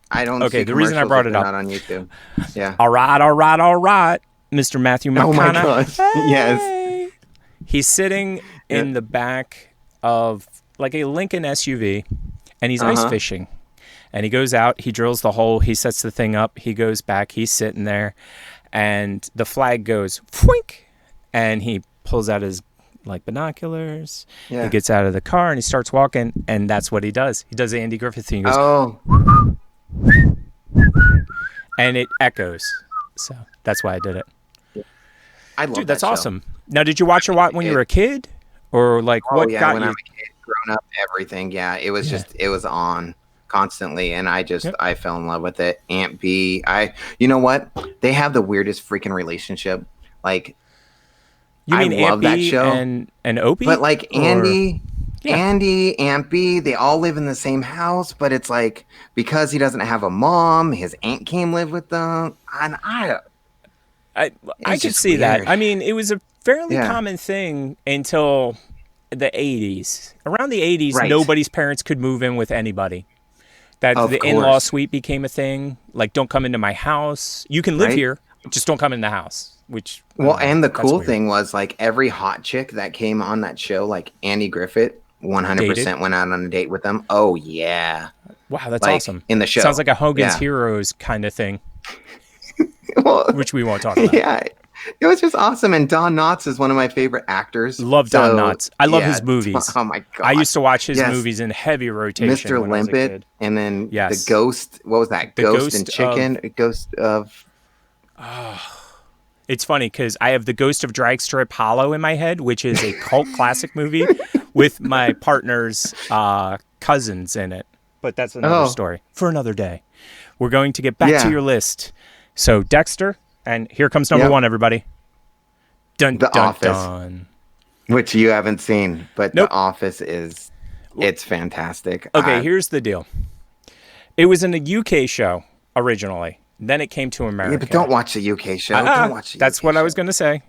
A: I don't.
B: Okay, the reason I brought it up.
A: Not on YouTube. Yeah.
B: All right, Mr. Matthew McConaughey.
A: Oh my gosh!
B: Hey!
A: Yes.
B: He's sitting in the back of like a Lincoln SUV, and he's ice fishing. And he goes out, he drills the hole, he sets the thing up, he goes back, he's sitting there, and the flag goes fwink, and he pulls out his like binoculars. Yeah. He gets out of the car and he starts walking, and that's what he does. He does the Andy Griffith thing. He goes, and it echoes. So that's why I did it.
A: I love
B: that's
A: that show.
B: Awesome. Now, did you watch it when you were a kid, or like what got
A: when
B: you?
A: I'm a kid, grown up, everything. Yeah, it was just it was on constantly, and I fell in love with it. Aunt B, you know what? They have the weirdest freaking relationship. Like,
B: you mean
A: I love
B: Aunt
A: that
B: B
A: show,
B: and Opie,
A: but like Andy, Aunt B, they all live in the same house, but it's like because he doesn't have a mom, his aunt came live with them, and I
B: could see that. I mean, it was a fairly common thing until the 80s. Around the 80s, nobody's parents could move in with anybody. The in-law suite became a thing. Like, don't come into my house. You can live here, just don't come in the house. Which
A: and the cool thing was like every hot chick that came on that show, like Andy Griffith, 100% went out on a date with them. Oh yeah!
B: Wow, that's awesome.
A: In the show,
B: sounds like a Hogan's Heroes kind of thing. Which we won't talk about.
A: Yeah, it was just awesome. And Don Knotts is one of my favorite actors.
B: Love Don Knotts. I love his movies.
A: Oh my god!
B: I used to watch his movies in heavy rotation.
A: Mr. Limpet, and then the Ghost. What was that? Ghost and Chicken. Ghost of.
B: It's funny because I have the Ghost of Dragstrip Hollow in my head, which is a cult classic movie with my partner's cousins in it. But that's another story for another day. We're going to get back to your list. So Dexter, and here comes number one, everybody.
A: The Office, which you haven't seen, but The Office it's fantastic.
B: Okay, here's the deal. It was in a UK show originally. Then it came to America.
A: Yeah, but don't watch the UK show. Don't watch the
B: That's
A: UK
B: what
A: show.
B: I was going to say.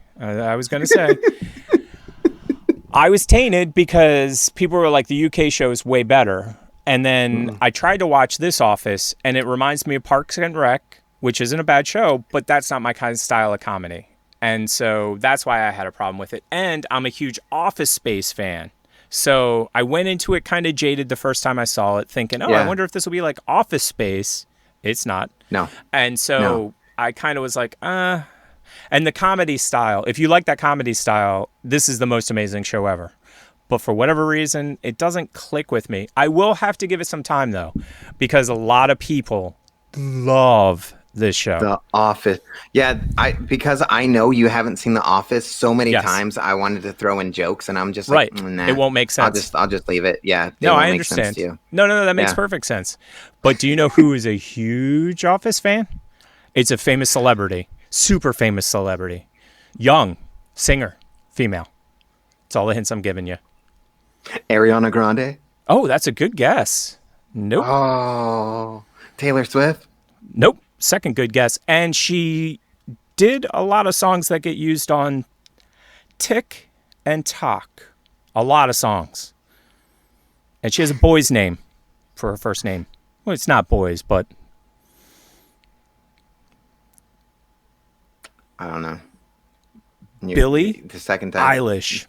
B: I was tainted because people were like, the UK show is way better. And then I tried to watch this Office, and it reminds me of Parks and Rec, which isn't a bad show, but that's not my kind of style of comedy. And so that's why I had a problem with it. And I'm a huge Office Space fan. So I went into it kind of jaded the first time I saw it, thinking, I wonder if this will be like Office Space. It's not.
A: No.
B: And so I kind of was like, And the comedy style, if you like that comedy style, this is the most amazing show ever. But for whatever reason, it doesn't click with me. I will have to give it some time, though, because a lot of people love this show.
A: The Office. Yeah, because I know you haven't seen The Office so many times, I wanted to throw in jokes, and I'm just like, nah,
B: it won't make sense.
A: I'll just leave it. Yeah.
B: No, I understand. No, that makes perfect sense. But do you know who is a huge Office fan? It's a famous celebrity, super famous celebrity, young singer, female. That's all the hints I'm giving you.
A: Ariana Grande.
B: Oh, that's a good guess. Nope.
A: Oh, Taylor Swift.
B: Nope. Second good guess. And she did a lot of songs that get used on Tick and Talk. A lot of songs. And she has a boy's name for her first name. Well, it's not boys, but
A: I don't know.
B: Billie
A: the second time.
B: Eilish.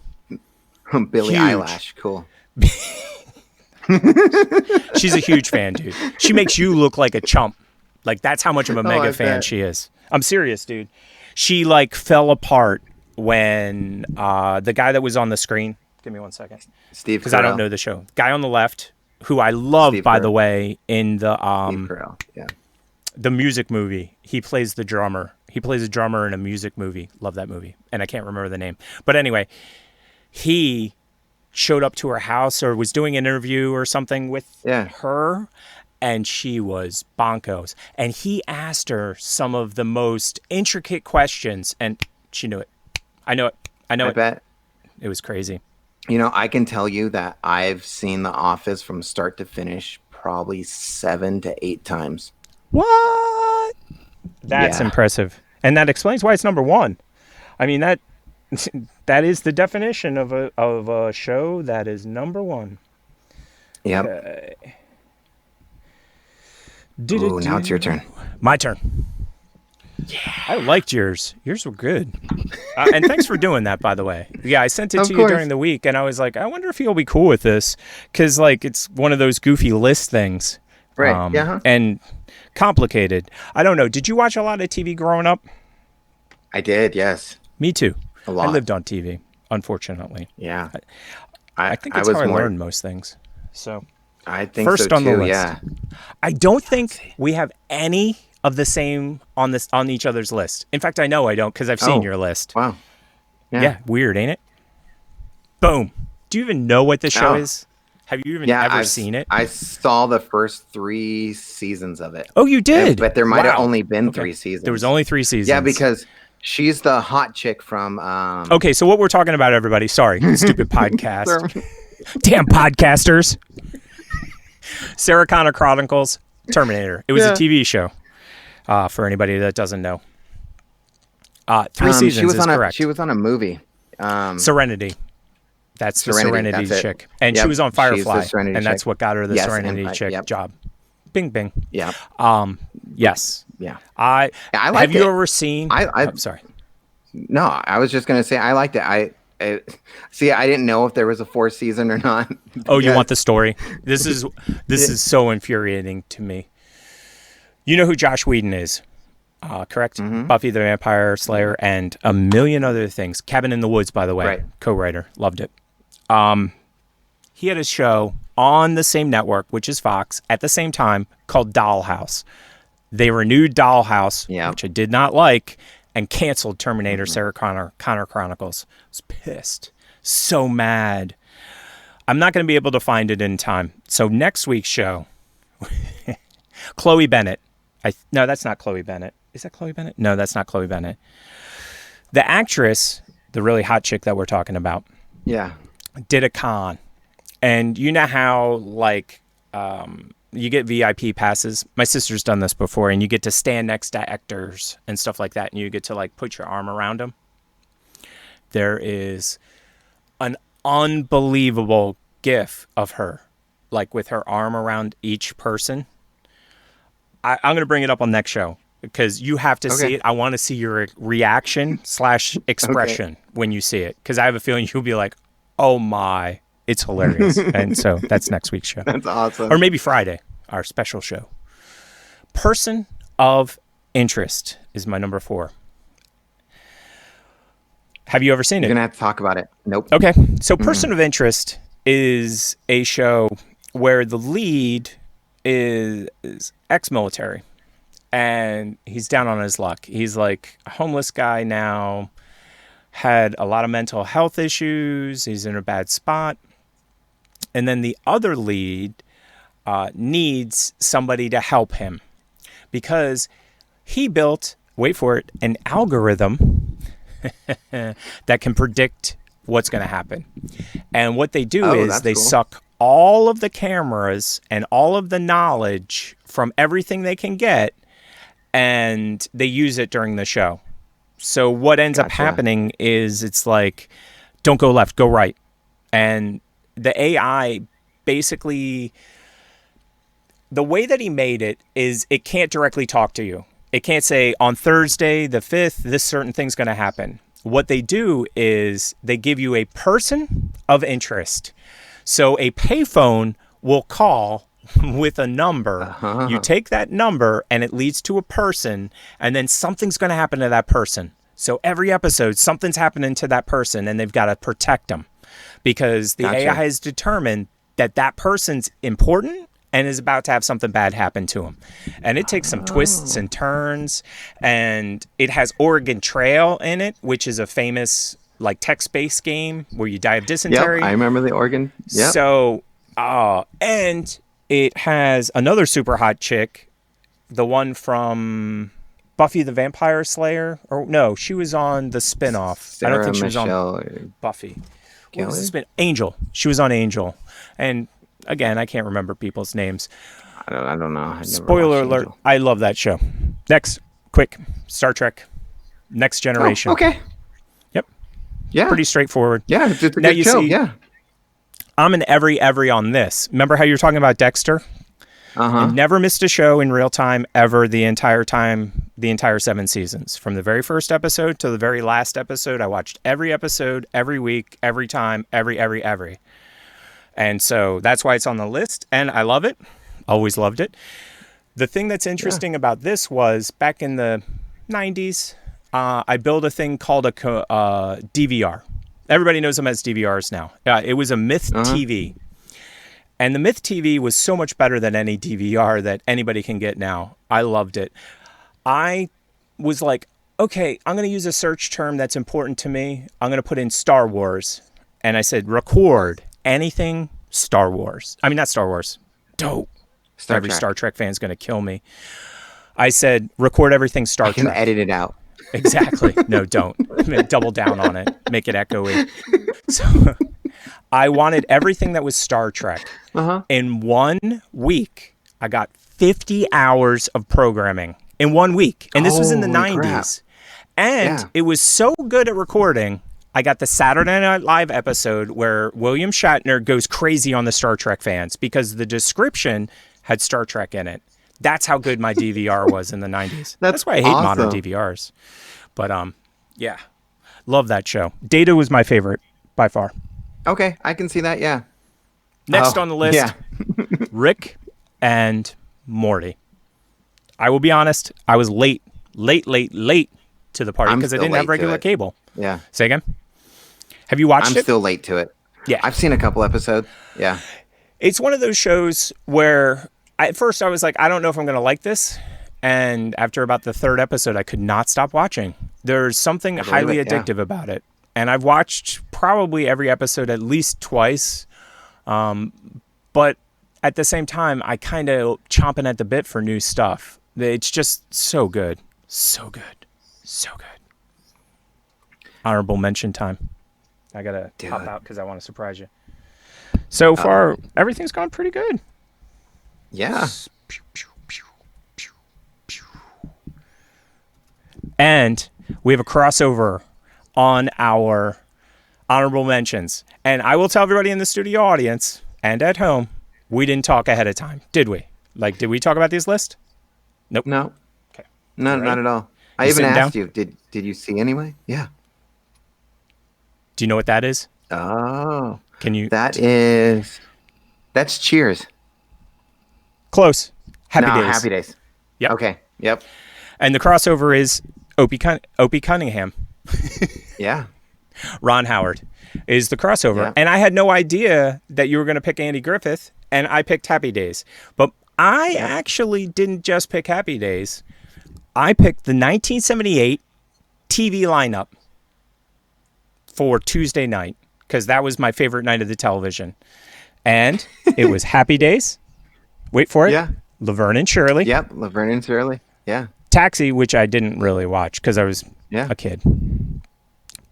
A: Billie
B: Huge.
A: Eilish. Cool.
B: She's a huge fan, dude. She makes you look like a chump. Like, that's how much of a mega fan she is. I'm serious, dude. She, like, fell apart when the guy that was on the screen. Give me 1 second.
A: Steve,
B: because I don't know the show. Guy on the left, who I love,
A: Steve
B: by
A: Carell.
B: the way, in the
A: Steve Carell. Yeah.
B: the music movie. He plays the drummer. He plays a drummer in a music movie. Love that movie. And I can't remember the name. But anyway, he showed up to her house or was doing an interview or something with her, and she was bonkos. And he asked her some of the most intricate questions, and she knew it. I know it. I
A: bet.
B: It was crazy.
A: You know, I can tell you that I've seen The Office from start to finish probably 7 to 8 times.
B: What? That's impressive. And that explains why it's number one. I mean, that is the definition of a show that is number one.
A: Yep. Ooh, now it's your turn.
B: My turn. Yeah. I liked yours. Yours were good. And thanks for doing that, by the way. Yeah, I sent it to you during the week, and I was like, I wonder if he'll be cool with this, because, like, it's one of those goofy list things.
A: Right,
B: And complicated. I don't know. Did you watch a lot of TV growing up?
A: I did, yes.
B: Me too.
A: A lot.
B: I lived on TV, unfortunately.
A: Yeah.
B: I think that's how I learned most things. So
A: I think
B: first
A: so
B: on the
A: too,
B: list.
A: yeah.
B: I don't think we have any of the same on each other's list. In fact, I know I don't, because I've seen your list.
A: Wow.
B: Yeah, weird, ain't it? Boom. Do you even know what this show is? Have you even ever seen it?
A: I saw the first 3 seasons of it.
B: Oh, you did?
A: But there might have only been 3 seasons.
B: There was only 3 seasons.
A: Yeah, because she's the hot chick from...
B: Okay, so what we're talking about, everybody, sorry, stupid podcast. Damn podcasters. Sarah Connor Chronicles, Terminator. It was a TV show, for anybody that doesn't know. 3 seasons is correct.
A: She was on a movie.
B: Serenity. That's the Serenity chick. And she was on Firefly, and that's what got her the Serenity chick job. Bing, bing.
A: Yeah.
B: Yes.
A: Yeah.
B: I
A: liked
B: have you
A: it.
B: ever seen... I'm sorry.
A: No, I was just going to say I liked it. I didn't know if there was a 4th season or not.
B: Oh, you want the story? This is so infuriating to me. You know who Josh Whedon is, correct? Mm-hmm. Buffy the Vampire Slayer and a million other things. Cabin in the Woods, by the way. Right. Co-writer. Loved it. He had a show on the same network, which is Fox, at the same time, called Dollhouse. They renewed Dollhouse, which I did not like, and canceled Terminator Sarah Connor Chronicles. I was pissed. So mad. I'm not going to be able to find it in time. So next week's show, Chloe Bennett. No, that's not Chloe Bennett. Is that Chloe Bennett? No, that's not Chloe Bennett. The actress, the really hot chick that we're talking about, did a con. And you know how, like, you get VIP passes. My sister's done this before, and you get to stand next to actors and stuff like that, and you get to, like, put your arm around them. There is an unbelievable gif of her, like, with her arm around each person. I'm going to bring it up on next show, because you have to see it. I want to see your reaction / expression when you see it, because I have a feeling you'll be like, oh my, it's hilarious. And so that's next week's show.
A: That's awesome.
B: Or maybe Friday, our special show. Person of interest is my number 4. Have you ever seen it?
A: You're going to have to talk about it. Nope.
B: Okay. So Person of Interest is a show where the lead is ex-military, and he's down on his luck. He's like a homeless guy now, had a lot of mental health issues. He's in a bad spot. And then the other lead needs somebody to help him, because he built, wait for it, an algorithm that can predict what's going to happen. And what they do is they suck all of the cameras and all of the knowledge from everything they can get, and they use it during the show. So what ends up happening is it's like, don't go left, go right. And the AI basically the way that he made it is it can't directly talk to you. It can't say on Thursday the 5th, this certain thing's going to happen. What they do is they give you a person of interest. So a payphone will call with a number. You take that number and it leads to a person, and then something's going to happen to that person. So every episode, something's happening to that person, and they've got to protect them because the AI has determined that that person's important and is about to have something bad happen to him. And it takes some twists and turns, and it has Oregon Trail in it, which is a famous like text-based game where you die of dysentery.
A: Yep, I remember the Oregon. Yep.
B: So, and it has another super hot chick, the one from Buffy the Vampire Slayer. Or no, she was on the spinoff. I don't think she was on Buffy. What was the spin? Angel. She was on Angel. And again, I can't remember people's names.
A: I don't know.
B: Spoiler alert. Angel. I love that show. Next, quick, Star Trek, Next Generation.
A: Oh, okay.
B: Yep.
A: Yeah.
B: Pretty straightforward.
A: Yeah, it's a good show. Yeah.
B: I'm an every on this. Remember how you were talking about Dexter? I never missed a show in real time ever the entire 7 seasons. From the very first episode to the very last episode, I watched every episode, every week, every time, every. And so that's why it's on the list, and I love it. Always loved it. The thing that's interesting about this was back in the 90s, I built a thing called a DVR. Everybody knows them as DVRs now. It was a Myth TV. And the Myth TV was so much better than any DVR that anybody can get now. I loved it. I was like, okay, I'm going to use a search term that's important to me. I'm going to put in Star Wars. And I said, record anything Star Wars. I mean, not Star Wars. Dope. Every Star Trek fan's going to kill me. I said, record everything Star Trek.
A: I can edit it out.
B: Exactly. No, don't. Double down on it. Make it echoey. So I wanted everything that was Star Trek. In 1 week, I got 50 hours of programming in 1 week. And this was in the 90s. Crap. And it was so good at recording, I got the Saturday Night Live episode where William Shatner goes crazy on the Star Trek fans because the description had Star Trek in it. That's how good my DVR was in the 90s. That's why I hate modern DVRs. But yeah, love that show. Data was my favorite by far.
A: Okay, I can see that, yeah.
B: Next on the list, Rick and Morty. I will be honest, I was late to the party because I didn't have regular cable.
A: Yeah.
B: Say again? Have you watched it?
A: I'm still late to it.
B: Yeah.
A: I've seen a couple episodes. Yeah.
B: It's one of those shows where at first I was like, I don't know if I'm going to like this. And after about the third episode, I could not stop watching. There's something highly addictive about it. And I've watched probably every episode at least twice. But at the same time, I kind of chomping at the bit for new stuff. It's just so good. So good. So good. Honorable mention time. I got to pop out because I want to surprise you. So far, everything's gone pretty good.
A: Yeah.
B: And we have a crossover on our honorable mentions. And I will tell everybody in the studio audience and at home, we didn't talk ahead of time, did we? Like, did we talk about these lists? Nope.
A: No.
B: Okay.
A: No, not at all. I even asked you, did you see anyway? Yeah.
B: Do you know what that is?
A: Oh.
B: Can you?
A: That's Cheers.
B: Close. Happy Days.
A: Happy Days.
B: Yep.
A: Okay. Yep.
B: And the crossover is Opie Cunningham.
A: Yeah.
B: Ron Howard is the crossover. Yeah. And I had no idea that you were going to pick Andy Griffith, and I picked Happy Days. But I actually didn't just pick Happy Days. I picked the 1978 TV lineup for Tuesday night because that was my favorite night of the television. And it was Happy Days. Wait for it.
A: Yeah.
B: Laverne and Shirley.
A: Yep. Laverne and Shirley. Yeah.
B: Taxi, which I didn't really watch because I was a kid.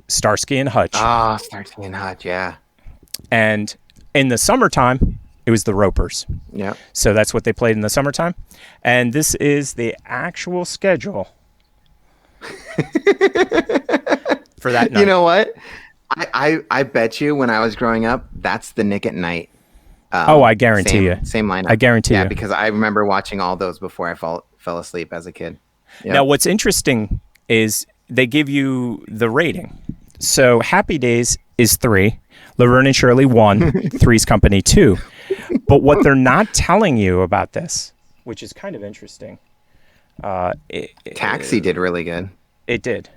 B: Starsky and Hutch.
A: Ah, Starsky and Hutch, yeah.
B: And in the summertime, it was the Ropers.
A: Yeah.
B: So that's what they played in the summertime. And this is the actual schedule for that night.
A: You know what? I bet you when I was growing up, that's the Nick at Night
B: I guarantee you.
A: Same lineup.
B: I guarantee you.
A: Yeah, because I remember watching all those before I fell asleep as a kid. Yep.
B: Now, what's interesting is they give you the rating. So Happy Days is 3, Laverne and Shirley 1, Three's Company 2. But what they're not telling you about this, which is kind of interesting.
A: Taxi did really good.
B: It did.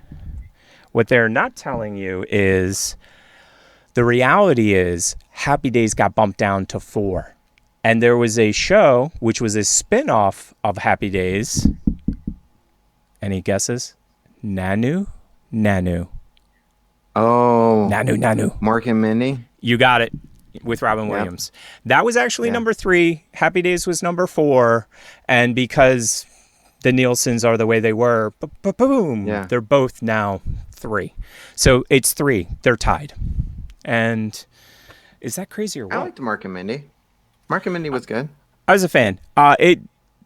B: What they're not telling you is the reality is Happy Days got bumped down to 4. And there was a show which was a spin-off of Happy Days. Any guesses? Nanu?
A: Oh.
B: Nanu.
A: Mork and Mindy?
B: You got it, with Robin Williams. That was actually number 3. Happy Days was number 4. And because the Nielsen's are the way they were, boom, they're both now 3. So it's 3. They're tied. And is that crazy or what?
A: I liked Mork and Mindy. Mork and Mindy was good.
B: I was a fan. It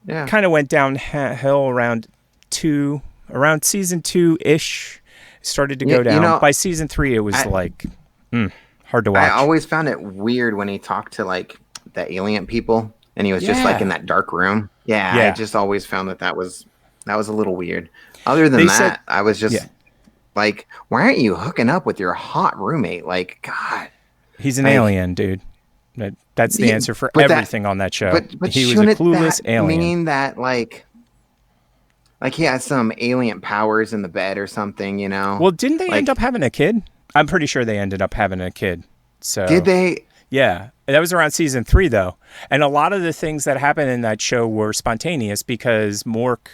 B: kind of went downhill around season 2-ish. Started to go down. By season 3, it was hard to watch.
A: I always found it weird when he talked to like the alien people, and he was just like in that dark room. I just always found that was a little weird. Other than that, I was just like, why aren't you hooking up with your hot roommate? Like, God,
B: he's an alien, dude. That's the answer for everything on that show.
A: But
B: he was a clueless alien.
A: Meaning that like he has some alien powers in the bed or something, you know?
B: Well, didn't they end up having a kid? I'm pretty sure they ended up having a kid. So
A: did they?
B: Yeah. That was around season 3, though. And a lot of the things that happened in that show were spontaneous because Mork,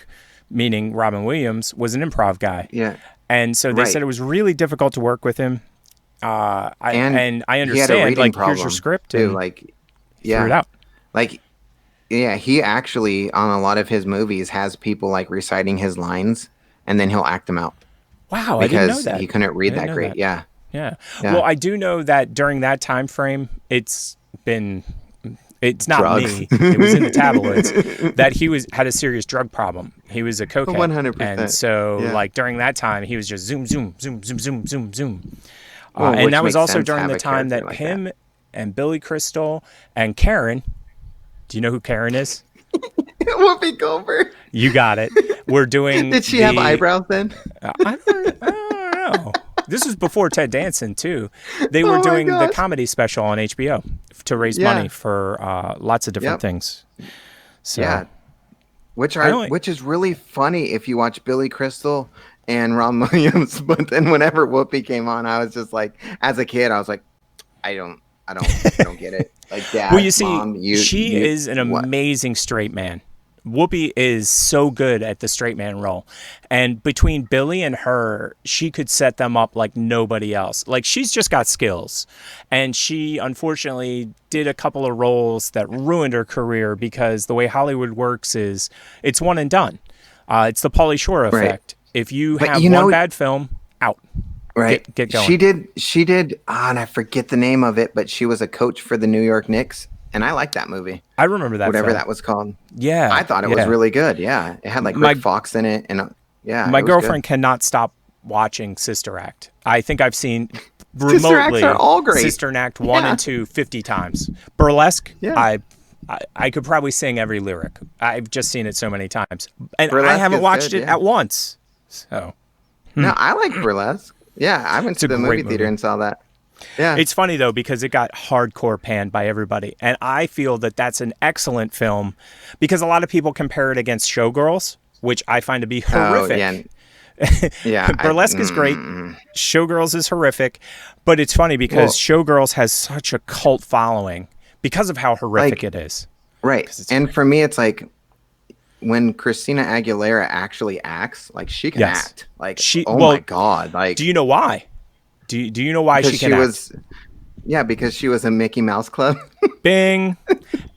B: meaning Robin Williams, was an improv guy.
A: Yeah.
B: And so they said it was really difficult to work with him. I understand. Like, here's your script.
A: Too,
B: and figure it out.
A: Like, yeah, he actually, on a lot of his movies, has people like reciting his lines, and then he'll act them out.
B: Wow, I didn't know that.
A: Because he couldn't read that great. Yeah.
B: Well, I do know that during that time frame, it's not
A: drugs.
B: Me. It was in the tabloids that he had a serious drug problem. He was a cokehead.
A: 100%.
B: And so, like, during that time, he was just zoom. And that was also during the time that him and Billy Crystal and Karen. Do you know who Karen is?
A: Whoopi Goldberg.
B: You got it. We're doing.
A: Did she have eyebrows then?
B: I don't know. This was before Ted Danson too. They were doing the comedy special on HBO to raise money for lots of different things. So,
A: which is really funny if you watch Billy Crystal and Ron Williams. But then whenever Whoopi came on, I was just like, as a kid, I was like, I don't get it. Like, Dad,
B: well, you see,
A: Mom,
B: she is an amazing straight man. Whoopi is so good at the straight man role. And between Billy and her, she could set them up like nobody else. Like, she's just got skills. And she, unfortunately, did a couple of roles that ruined her career because the way Hollywood works is it's one and done. It's the Pauly Shore effect. If you have one bad film, out.
A: Right.
B: Get going.
A: She did, and I forget the name of it, but she was a coach for the New York Knicks, and I liked that movie.
B: I remember that
A: Whatever
B: film.
A: that was called.
B: Yeah.
A: I thought it was really good. Yeah. It had like Rick Fox in it, and
B: my girlfriend cannot stop watching Sister Act. I think I've seen remotely
A: Sister Acts are all great.
B: Sister Act 1 and 2 50 times. Burlesque, I could probably sing every lyric. I've just seen it so many times. And Burlesque I haven't watched it at once. So
A: no, I like Burlesque. Yeah, I went to the movie theater and saw that. Yeah.
B: It's funny, though, because it got hardcore panned by everybody. And I feel that that's an excellent film because a lot of people compare it against Showgirls, which I find to be horrific. Burlesque is great. Showgirls is horrific. But it's funny because Showgirls has such a cult following because of how horrific it is.
A: Right. And for me, it's like when Christina Aguilera actually acts, like she can act. Like, my God. Like,
B: do you know why? Do you know why she can act?
A: Yeah, because she was in Mickey Mouse Club.
B: Bing.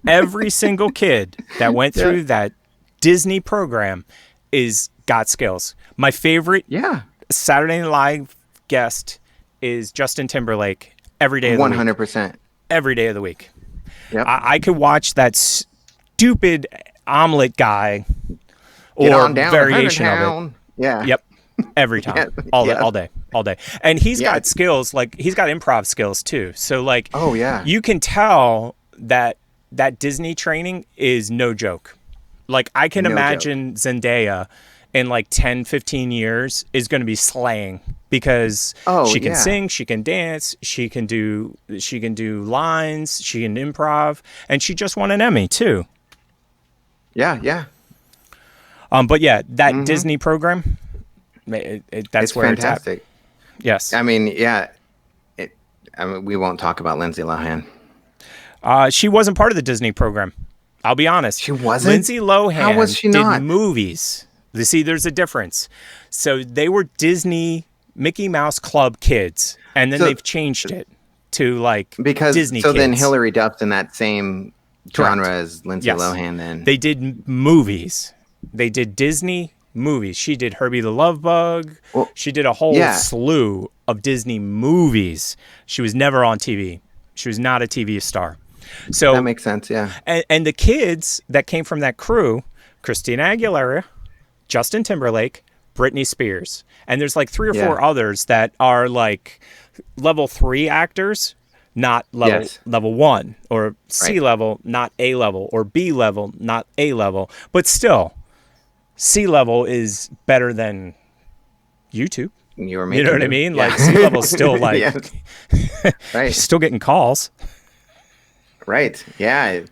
B: Every single kid that went through that Disney program got skills. My favorite Saturday Night Live guest is Justin Timberlake every day of the week.
A: 100%.
B: Every day of the week.
A: Yep.
B: I could watch that stupid omelet guy or variation of it.
A: Yeah.
B: Yep. Every time. All day. And he's got skills, like he's got improv skills too. So like, you can tell that Disney training is no joke. Like, I can imagine Zendaya in like 10, 15 years is going to be slaying because she can sing, she can dance, she can do lines, she can improv, and she just won an Emmy too.
A: Yeah.
B: But yeah, that Disney program, that's where
A: fantastic.
B: It's at. Yes.
A: I mean, we won't talk about Lindsay Lohan.
B: She wasn't part of the Disney program. I'll be honest.
A: She wasn't?
B: Lindsay Lohan
A: How was she
B: did
A: not?
B: movies. You see, there's a difference. So they were Disney Mickey Mouse Club kids, and then they've changed it to like Disney kids.
A: Then Hilary Duff's in that same genre as Lindsay Lohan then.
B: They did movies. They did Disney movies. She did Herbie the Love Bug. Well, she did a whole slew of Disney movies. She was never on TV. She was not a TV star. So
A: that makes sense, yeah.
B: And the kids that came from that crew, Christina Aguilera, Justin Timberlake, Britney Spears. And there's like 3 or 4 others that are like level 3 actors, not level 1, or C level, not A level, or B level, not A level. But still, C level is better than YouTube. You know what I mean? Yeah. Like C level's still like still getting calls.
A: Right. Yeah.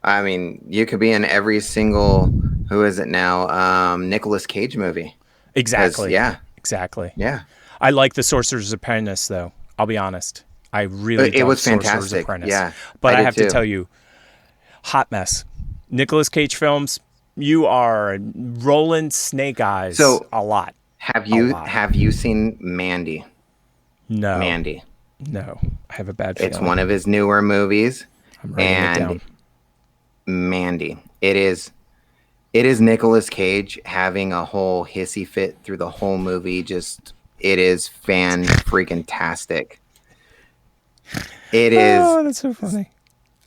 A: I mean, you could be in every single, who is it now? Nicolas Cage movie.
B: Exactly.
A: Yeah.
B: Exactly.
A: Yeah.
B: I like The Sorcerer's Apprentice, though. I'll be honest. I really dug
A: it was
B: Sorcerer's
A: fantastic.
B: Apprentice.
A: Yeah.
B: But I have to tell you, hot mess. Nicolas Cage films, you are rolling snake eyes a lot.
A: Have you seen Mandy?
B: No.
A: Mandy.
B: No. I have a bad feeling.
A: It's one of his newer movies.
B: I'm writing it down.
A: Mandy. It is Nicolas Cage having a whole hissy fit through the whole movie. It is fan-freaking-tastic. It is.
B: Oh, that's so funny.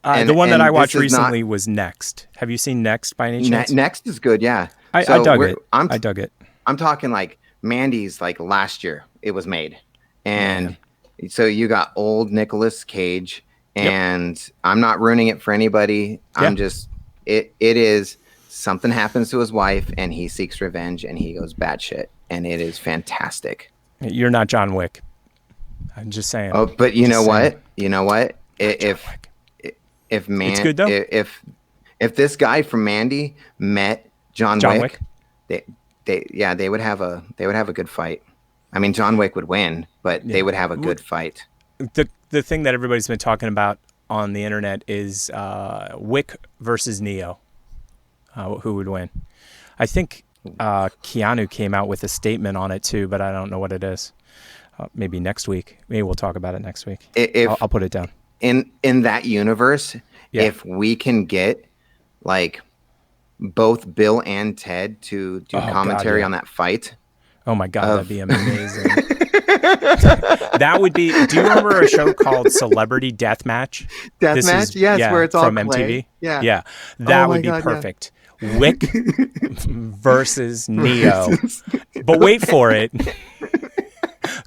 B: The one that I watched recently was Next. Have you seen Next by any chance?
A: Next is good, yeah.
B: I dug it. I dug it.
A: I'm talking like Mandy's like last year it was made. And so you got old Nicolas Cage. And I'm not ruining it for anybody. I'm just, it is, something happens to his wife and he seeks revenge and he goes batshit. And it is fantastic.
B: You're not John Wick. I'm just saying.
A: Oh, but you know what? If
B: it's good though.
A: If this guy from Mandy met John Wick, they would have a good fight. I mean, John Wick would win, but they would have a good fight.
B: The thing that everybody's been talking about on the internet is Wick versus Neo. Who would win? I think Keanu came out with a statement on it too, but I don't know what it is. Maybe next week. Maybe we'll talk about it next week. I'll put it down.
A: In that universe, if we can get like both Bill and Ted to do commentary on that fight.
B: Oh my God, that'd be amazing. That would be. Do you remember a show called Celebrity Deathmatch?
A: Deathmatch, yes, where it's all
B: from
A: clay.
B: MTV. Yeah, that would be perfect. Yeah. Wick versus Neo, but wait for it.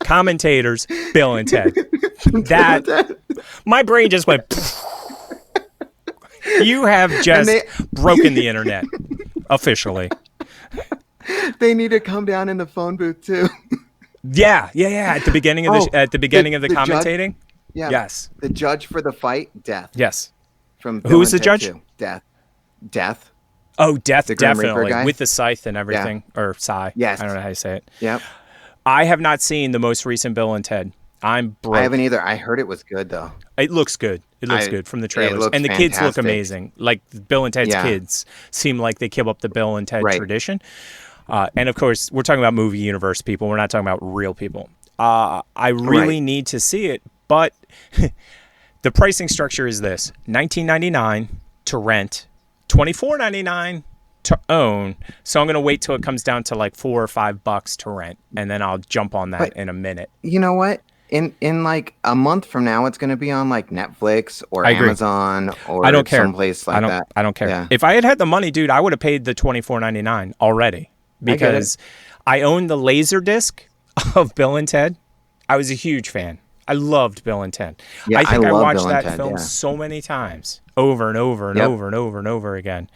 B: Commentators, Bill and Ted. My brain just went. You have just broken the internet officially.
A: They need to come down in the phone booth too.
B: Yeah. At the beginning of the commentating.
A: Judge, yeah.
B: Yes.
A: The judge for the fight, Death.
B: Yes.
A: From
B: Who was the judge?
A: Death.
B: Oh, Death, definitely with the scythe and everything, or Psy.
A: Yes.
B: I don't know how you say it.
A: Yep.
B: I have not seen the most recent Bill and Ted. I'm broke.
A: I haven't either. I heard it was good though.
B: It looks good. It looks good from the trailers, and the kids look amazing. Like Bill and Ted's kids seem like they keep up the Bill and Ted tradition. And of course, we're talking about movie universe people. We're not talking about real people. I really need to see it, but the pricing structure is this: $19.99 to rent, $24.99 to own. So I'm going to wait till it comes down to like $4 or $5 to rent, and then I'll jump on that in a minute.
A: You know what? In like a month from now, it's going to be on like Netflix or Amazon or someplace like that.
B: I don't care. Yeah. If I had the money, dude, I would have paid the $24.99 already because I own the laser disc of Bill and Ted. I was a huge fan. I loved Bill and Ted.
A: Yeah,
B: I think I watched
A: Bill
B: that
A: Ted,
B: film so many times, over and over and over and over and over again.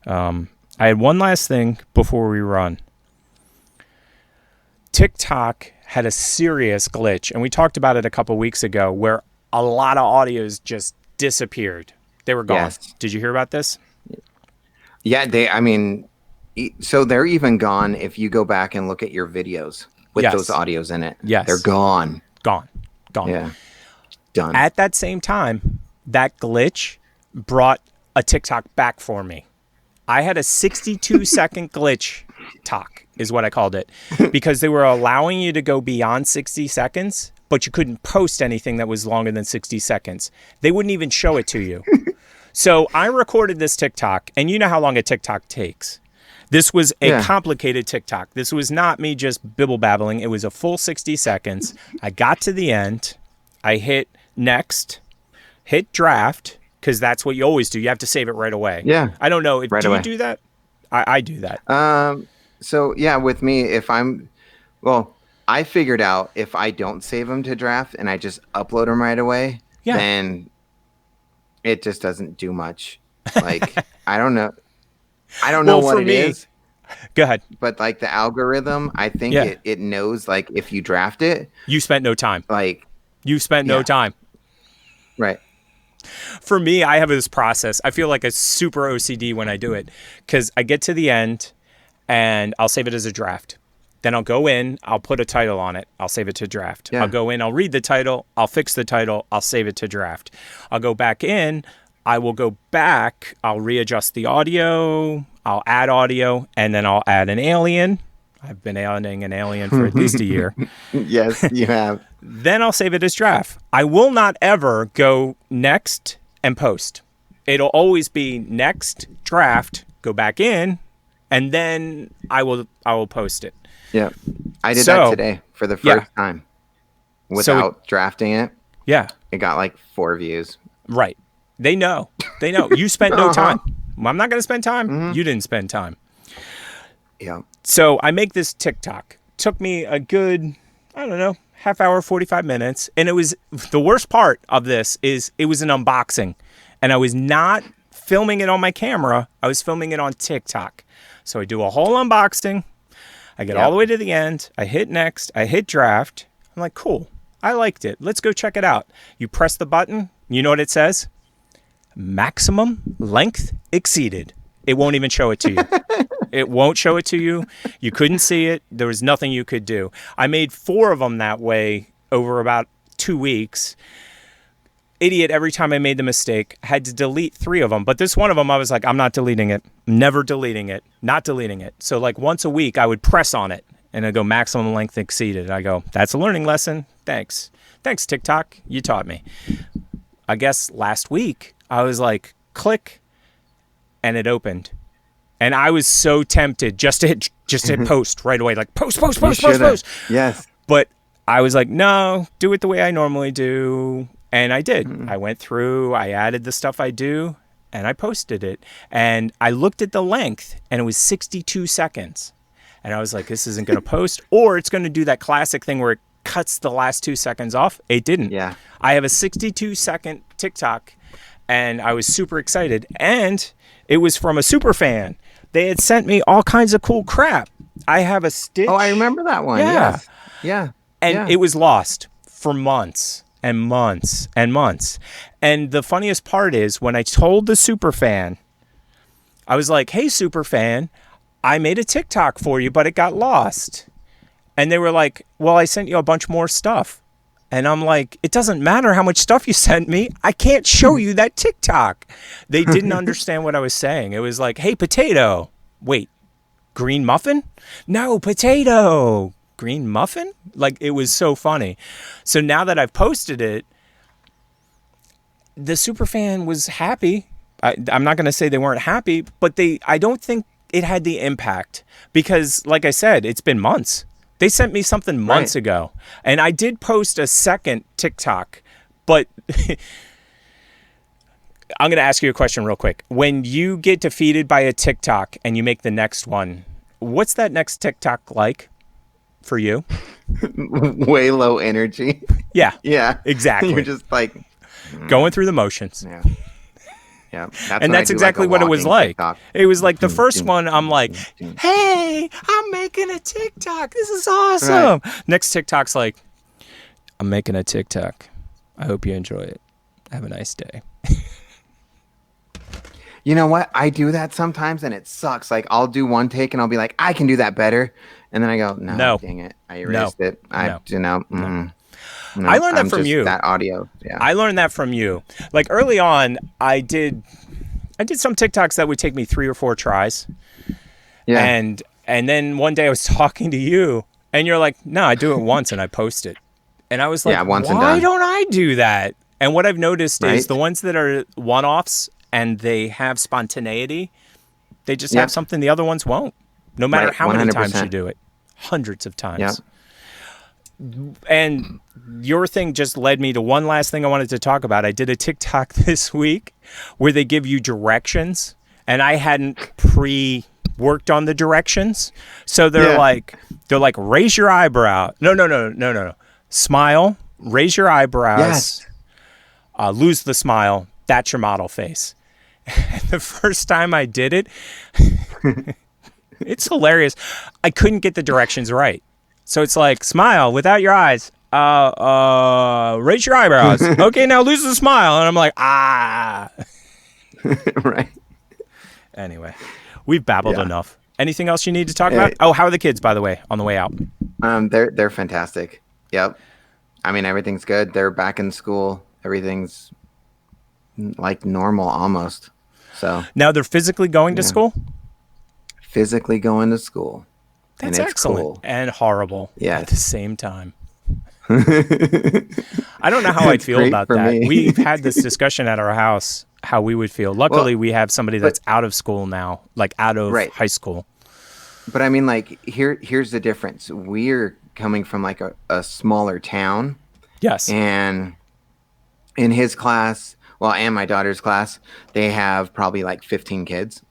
B: I had one last thing before we run. TikTok had a serious glitch, and we talked about it a couple weeks ago, where a lot of audios just disappeared. They were gone. Yes. Did you hear about this?
A: Yeah, so they're even gone if you go back and look at your videos with those audios in it.
B: Yes.
A: They're gone.
B: Gone.
A: Yeah. Done.
B: At that same time, that glitch brought a TikTok back for me. I had a 62-second glitch talk, is what I called it, because they were allowing you to go beyond 60 seconds, but you couldn't post anything that was longer than 60 seconds. They wouldn't even show it to you. So I recorded this TikTok, and you know how long a TikTok takes. This was a complicated TikTok. This was not me just bibble-babbling. It was a full 60 seconds. I got to the end. I hit next, hit draft, because that's what you always do. You have to save it right away.
A: Yeah.
B: I don't know. Do you do that? I do that.
A: So, yeah, with me, I figured out if I don't save them to draft and I just upload them right away, then it just doesn't do much. Like, I don't know what it is.
B: Go ahead.
A: But like the algorithm, I think it knows, like, if you draft it,
B: you spent no time.
A: Like,
B: you spent no time.
A: Right.
B: For me, I have this process. I feel like a super OCD when I do it, because I get to the end and I'll save it as a draft. Then I'll go in, I'll put a title on it, I'll save it to draft. Yeah. I'll go in, I'll read the title, I'll fix the title, I'll save it to draft. I'll go back in, I will go back, I'll readjust the audio, I'll add audio, and then I'll add an alien. I've been adding an alien for at least a year.
A: Yes, you have.
B: Then I'll save it as draft. I will not ever go next and post. It'll always be next, draft, go back in, and then I will post it.
A: Yeah. I did that today for the first time without drafting it.
B: Yeah.
A: It got like 4 views.
B: Right. They know. You spent no time. I'm not going to spend time. Mm-hmm. You didn't spend time.
A: Yeah.
B: So I make this TikTok. Took me a good, I don't know, half hour, 45 minutes. And it was, the worst part of this is it was an unboxing. And I was not filming it on my camera. I was filming it on TikTok. So I do a whole unboxing. I get all the way to the end. I hit next. I hit draft. I'm like, cool. I liked it. Let's go check it out. You press the button. You know what it says? Maximum length exceeded. It won't even show it to you. It won't show it to you. You couldn't see it. There was nothing you could do. I made 4 of them that way over about 2 weeks. Idiot, every time I made the mistake, had to delete 3 of them. But this one of them, I was like, I'm not deleting it. Never deleting it. Not deleting it. So like once a week, I would press on it and I'd go maximum length exceeded. I go, that's a learning lesson. Thanks. Thanks, TikTok. You taught me. I guess last week, I was like, click, and it opened. And I was so tempted just to hit post right away. Like, post.
A: Yes.
B: But I was like, no, do it the way I normally do. And I did. I went through, I added the stuff I do, and I posted it. And I looked at the length, and it was 62 seconds. And I was like, this isn't going to post, or it's going to do that classic thing where it cuts the last 2 seconds off. It didn't.
A: Yeah.
B: I have a 62-second TikTok, and I was super excited. And it was from a super fan. They had sent me all kinds of cool crap. I have a Stitch.
A: Oh, I remember that one.
B: Yeah.
A: Yes. Yeah.
B: And it was lost for months and months and months. And the funniest part is when I told the super fan, I was like, hey, super fan, I made a TikTok for you, but it got lost. And they were like, well, I sent you a bunch more stuff. And I'm like, it doesn't matter how much stuff you sent me. I can't show you that TikTok. They didn't understand what I was saying. It was like, hey, potato. Wait, green muffin? No, potato. Green muffin? Like, it was so funny. So now that I've posted it, the superfan was happy. I'm not going to say they weren't happy, but I don't think it had the impact because, like I said, it's been months. They sent me something months ago, and I did post a second TikTok, but I'm going to ask you a question real quick. When you get defeated by a TikTok and you make the next one, what's that next TikTok like? for you.
A: Way low energy.
B: Yeah.
A: Yeah.
B: Exactly.
A: You're just like
B: going through the motions.
A: Yeah. Yeah.
B: That's exactly what it was like. TikTok. It was like the first one, I'm like, hey, I'm making a TikTok. This is awesome. Right. Next TikTok's like, I'm making a TikTok. I hope you enjoy it. Have a nice day.
A: You know what? I do that sometimes and it sucks. Like I'll do one take and I'll be like, I can do that better. And then I go, no. Dang it. I erased it. I
B: learned that from you.
A: That audio. Yeah.
B: I learned that from you. Like early on, I did some TikToks that would take me 3 or 4 tries. Yeah. And then one day I was talking to you and you're like, no, I do it once and I post it. And I was like, why don't I do that? And what I've noticed is the ones that are one-offs and they have spontaneity, they just have something the other ones won't. No matter how many times you do it. Hundreds of times. Yep. And your thing just led me to one last thing I wanted to talk about. I did a TikTok this week where they give you directions, and I hadn't pre-worked on the directions. So they're like, raise your eyebrow. No. Smile, raise your eyebrows, lose the smile. That's your model face. And the first time I did it, it's hilarious. I couldn't get the directions right. So it's like, smile without your eyes. Raise your eyebrows. Okay, now lose the smile. And I'm like,
A: Right.
B: Anyway, we've babbled enough. Anything else you need to talk about? Oh, how are the kids, by the way, on the way out?
A: They're fantastic. Yep. I mean, everything's good. They're back in school. Everything's like normal almost. So
B: now they're physically going to school?
A: Physically going to school.
B: That's excellent and horrible at the same time. I don't know how I'd feel about that. We've had this discussion at our house, how we would feel. Luckily, we have somebody that's out of school now, like out of high school.
A: But I mean, like, here's the difference. We're coming from like a smaller town.
B: Yes.
A: And in his class, and my daughter's class, they have probably like 15 kids.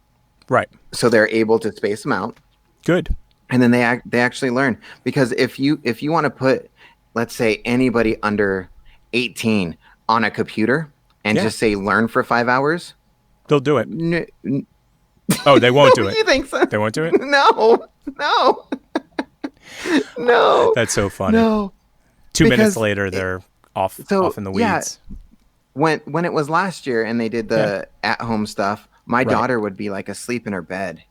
B: Right.
A: So they're able to space them out.
B: Good.
A: And then they actually learn, because if you want to put, let's say, anybody under 18 on a computer and just say learn for 5 hours,
B: they'll do it. Oh, they won't do it.
A: You think so?
B: They won't do it?
A: No. No.
B: That's so funny.
A: No.
B: 2 minutes later, they're off in the weeds.
A: Yeah, when it was last year and they did the at-home stuff, my daughter would be like asleep in her bed.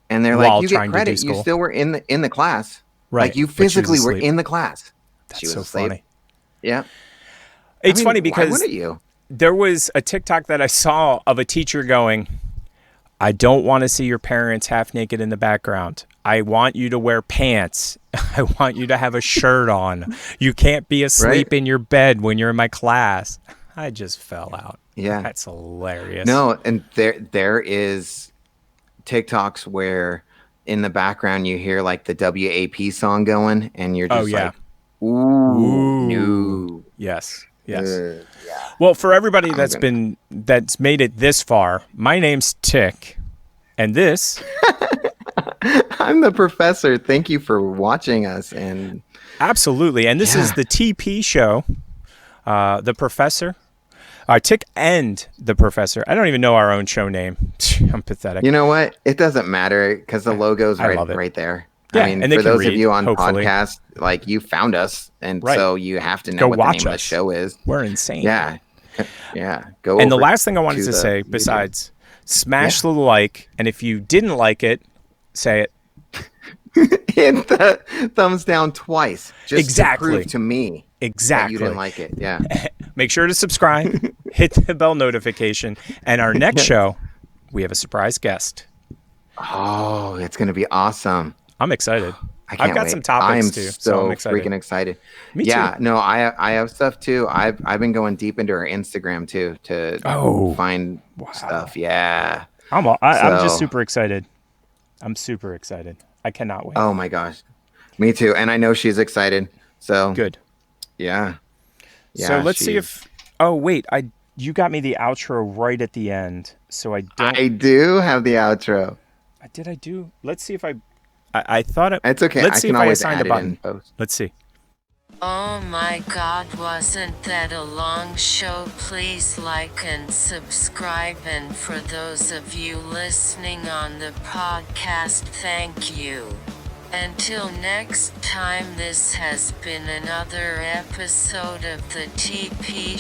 A: And they're like, you get credit. You still were in the class.
B: Right.
A: Like you physically were in the class.
B: That's so funny.
A: Yeah.
B: It's funny because
A: why wouldn't you?
B: There was a TikTok that I saw of a teacher going, I don't want to see your parents half naked in the background. I want you to wear pants. I want you to have a shirt on. You can't be asleep in your bed when you're in my class. I just fell out.
A: Yeah.
B: That's hilarious.
A: No, and there is TikToks where in the background you hear like the WAP song going and you're just like, ooh, no.
B: Yes. Well, for everybody that's made it this far, my name's Tick, and this
A: I'm the professor. Thank you for watching us. And
B: absolutely. And this is the TP show, the professor. Tick and the professor. I don't even know our own show name. I'm pathetic.
A: You know what? It doesn't matter because the logo's right there.
B: Yeah,
A: I mean, for those of you on podcast, like you found us, and so you have to know what the name of the show is.
B: We're insane.
A: Yeah. Go.
B: And the last thing I wanted to say, besides smash the like, and if you didn't like it, say it.
A: Hit the thumbs down twice. Just to prove to me.
B: Exactly.
A: That you didn't like it. Yeah.
B: Make sure to subscribe, hit the bell notification, and our next show, we have a surprise guest.
A: Oh, it's going to be awesome.
B: I'm excited.
A: I've
B: got some topics too, so I'm excited.
A: Freaking excited.
B: Me too.
A: No, I have stuff too. I've been going deep into our Instagram too to find stuff. Yeah.
B: I'm just super excited. I'm super excited. I cannot wait.
A: Oh my gosh. Me too. And I know she's excited. So
B: good.
A: Yeah.
B: So let's see if. Oh wait, you got me the outro right at the end, so I don't.
A: I do have the outro.
B: Did I do? Let's see if I. I thought it.
A: It's okay.
B: Let's
A: I
B: see
A: can
B: if I
A: always
B: assigned
A: add
B: a
A: it
B: button.
A: in post.
B: Let's see.
C: Oh my God, wasn't that a long show? Please like and subscribe, and for those of you listening on the podcast, thank you. Until next time, this has been another episode of the TP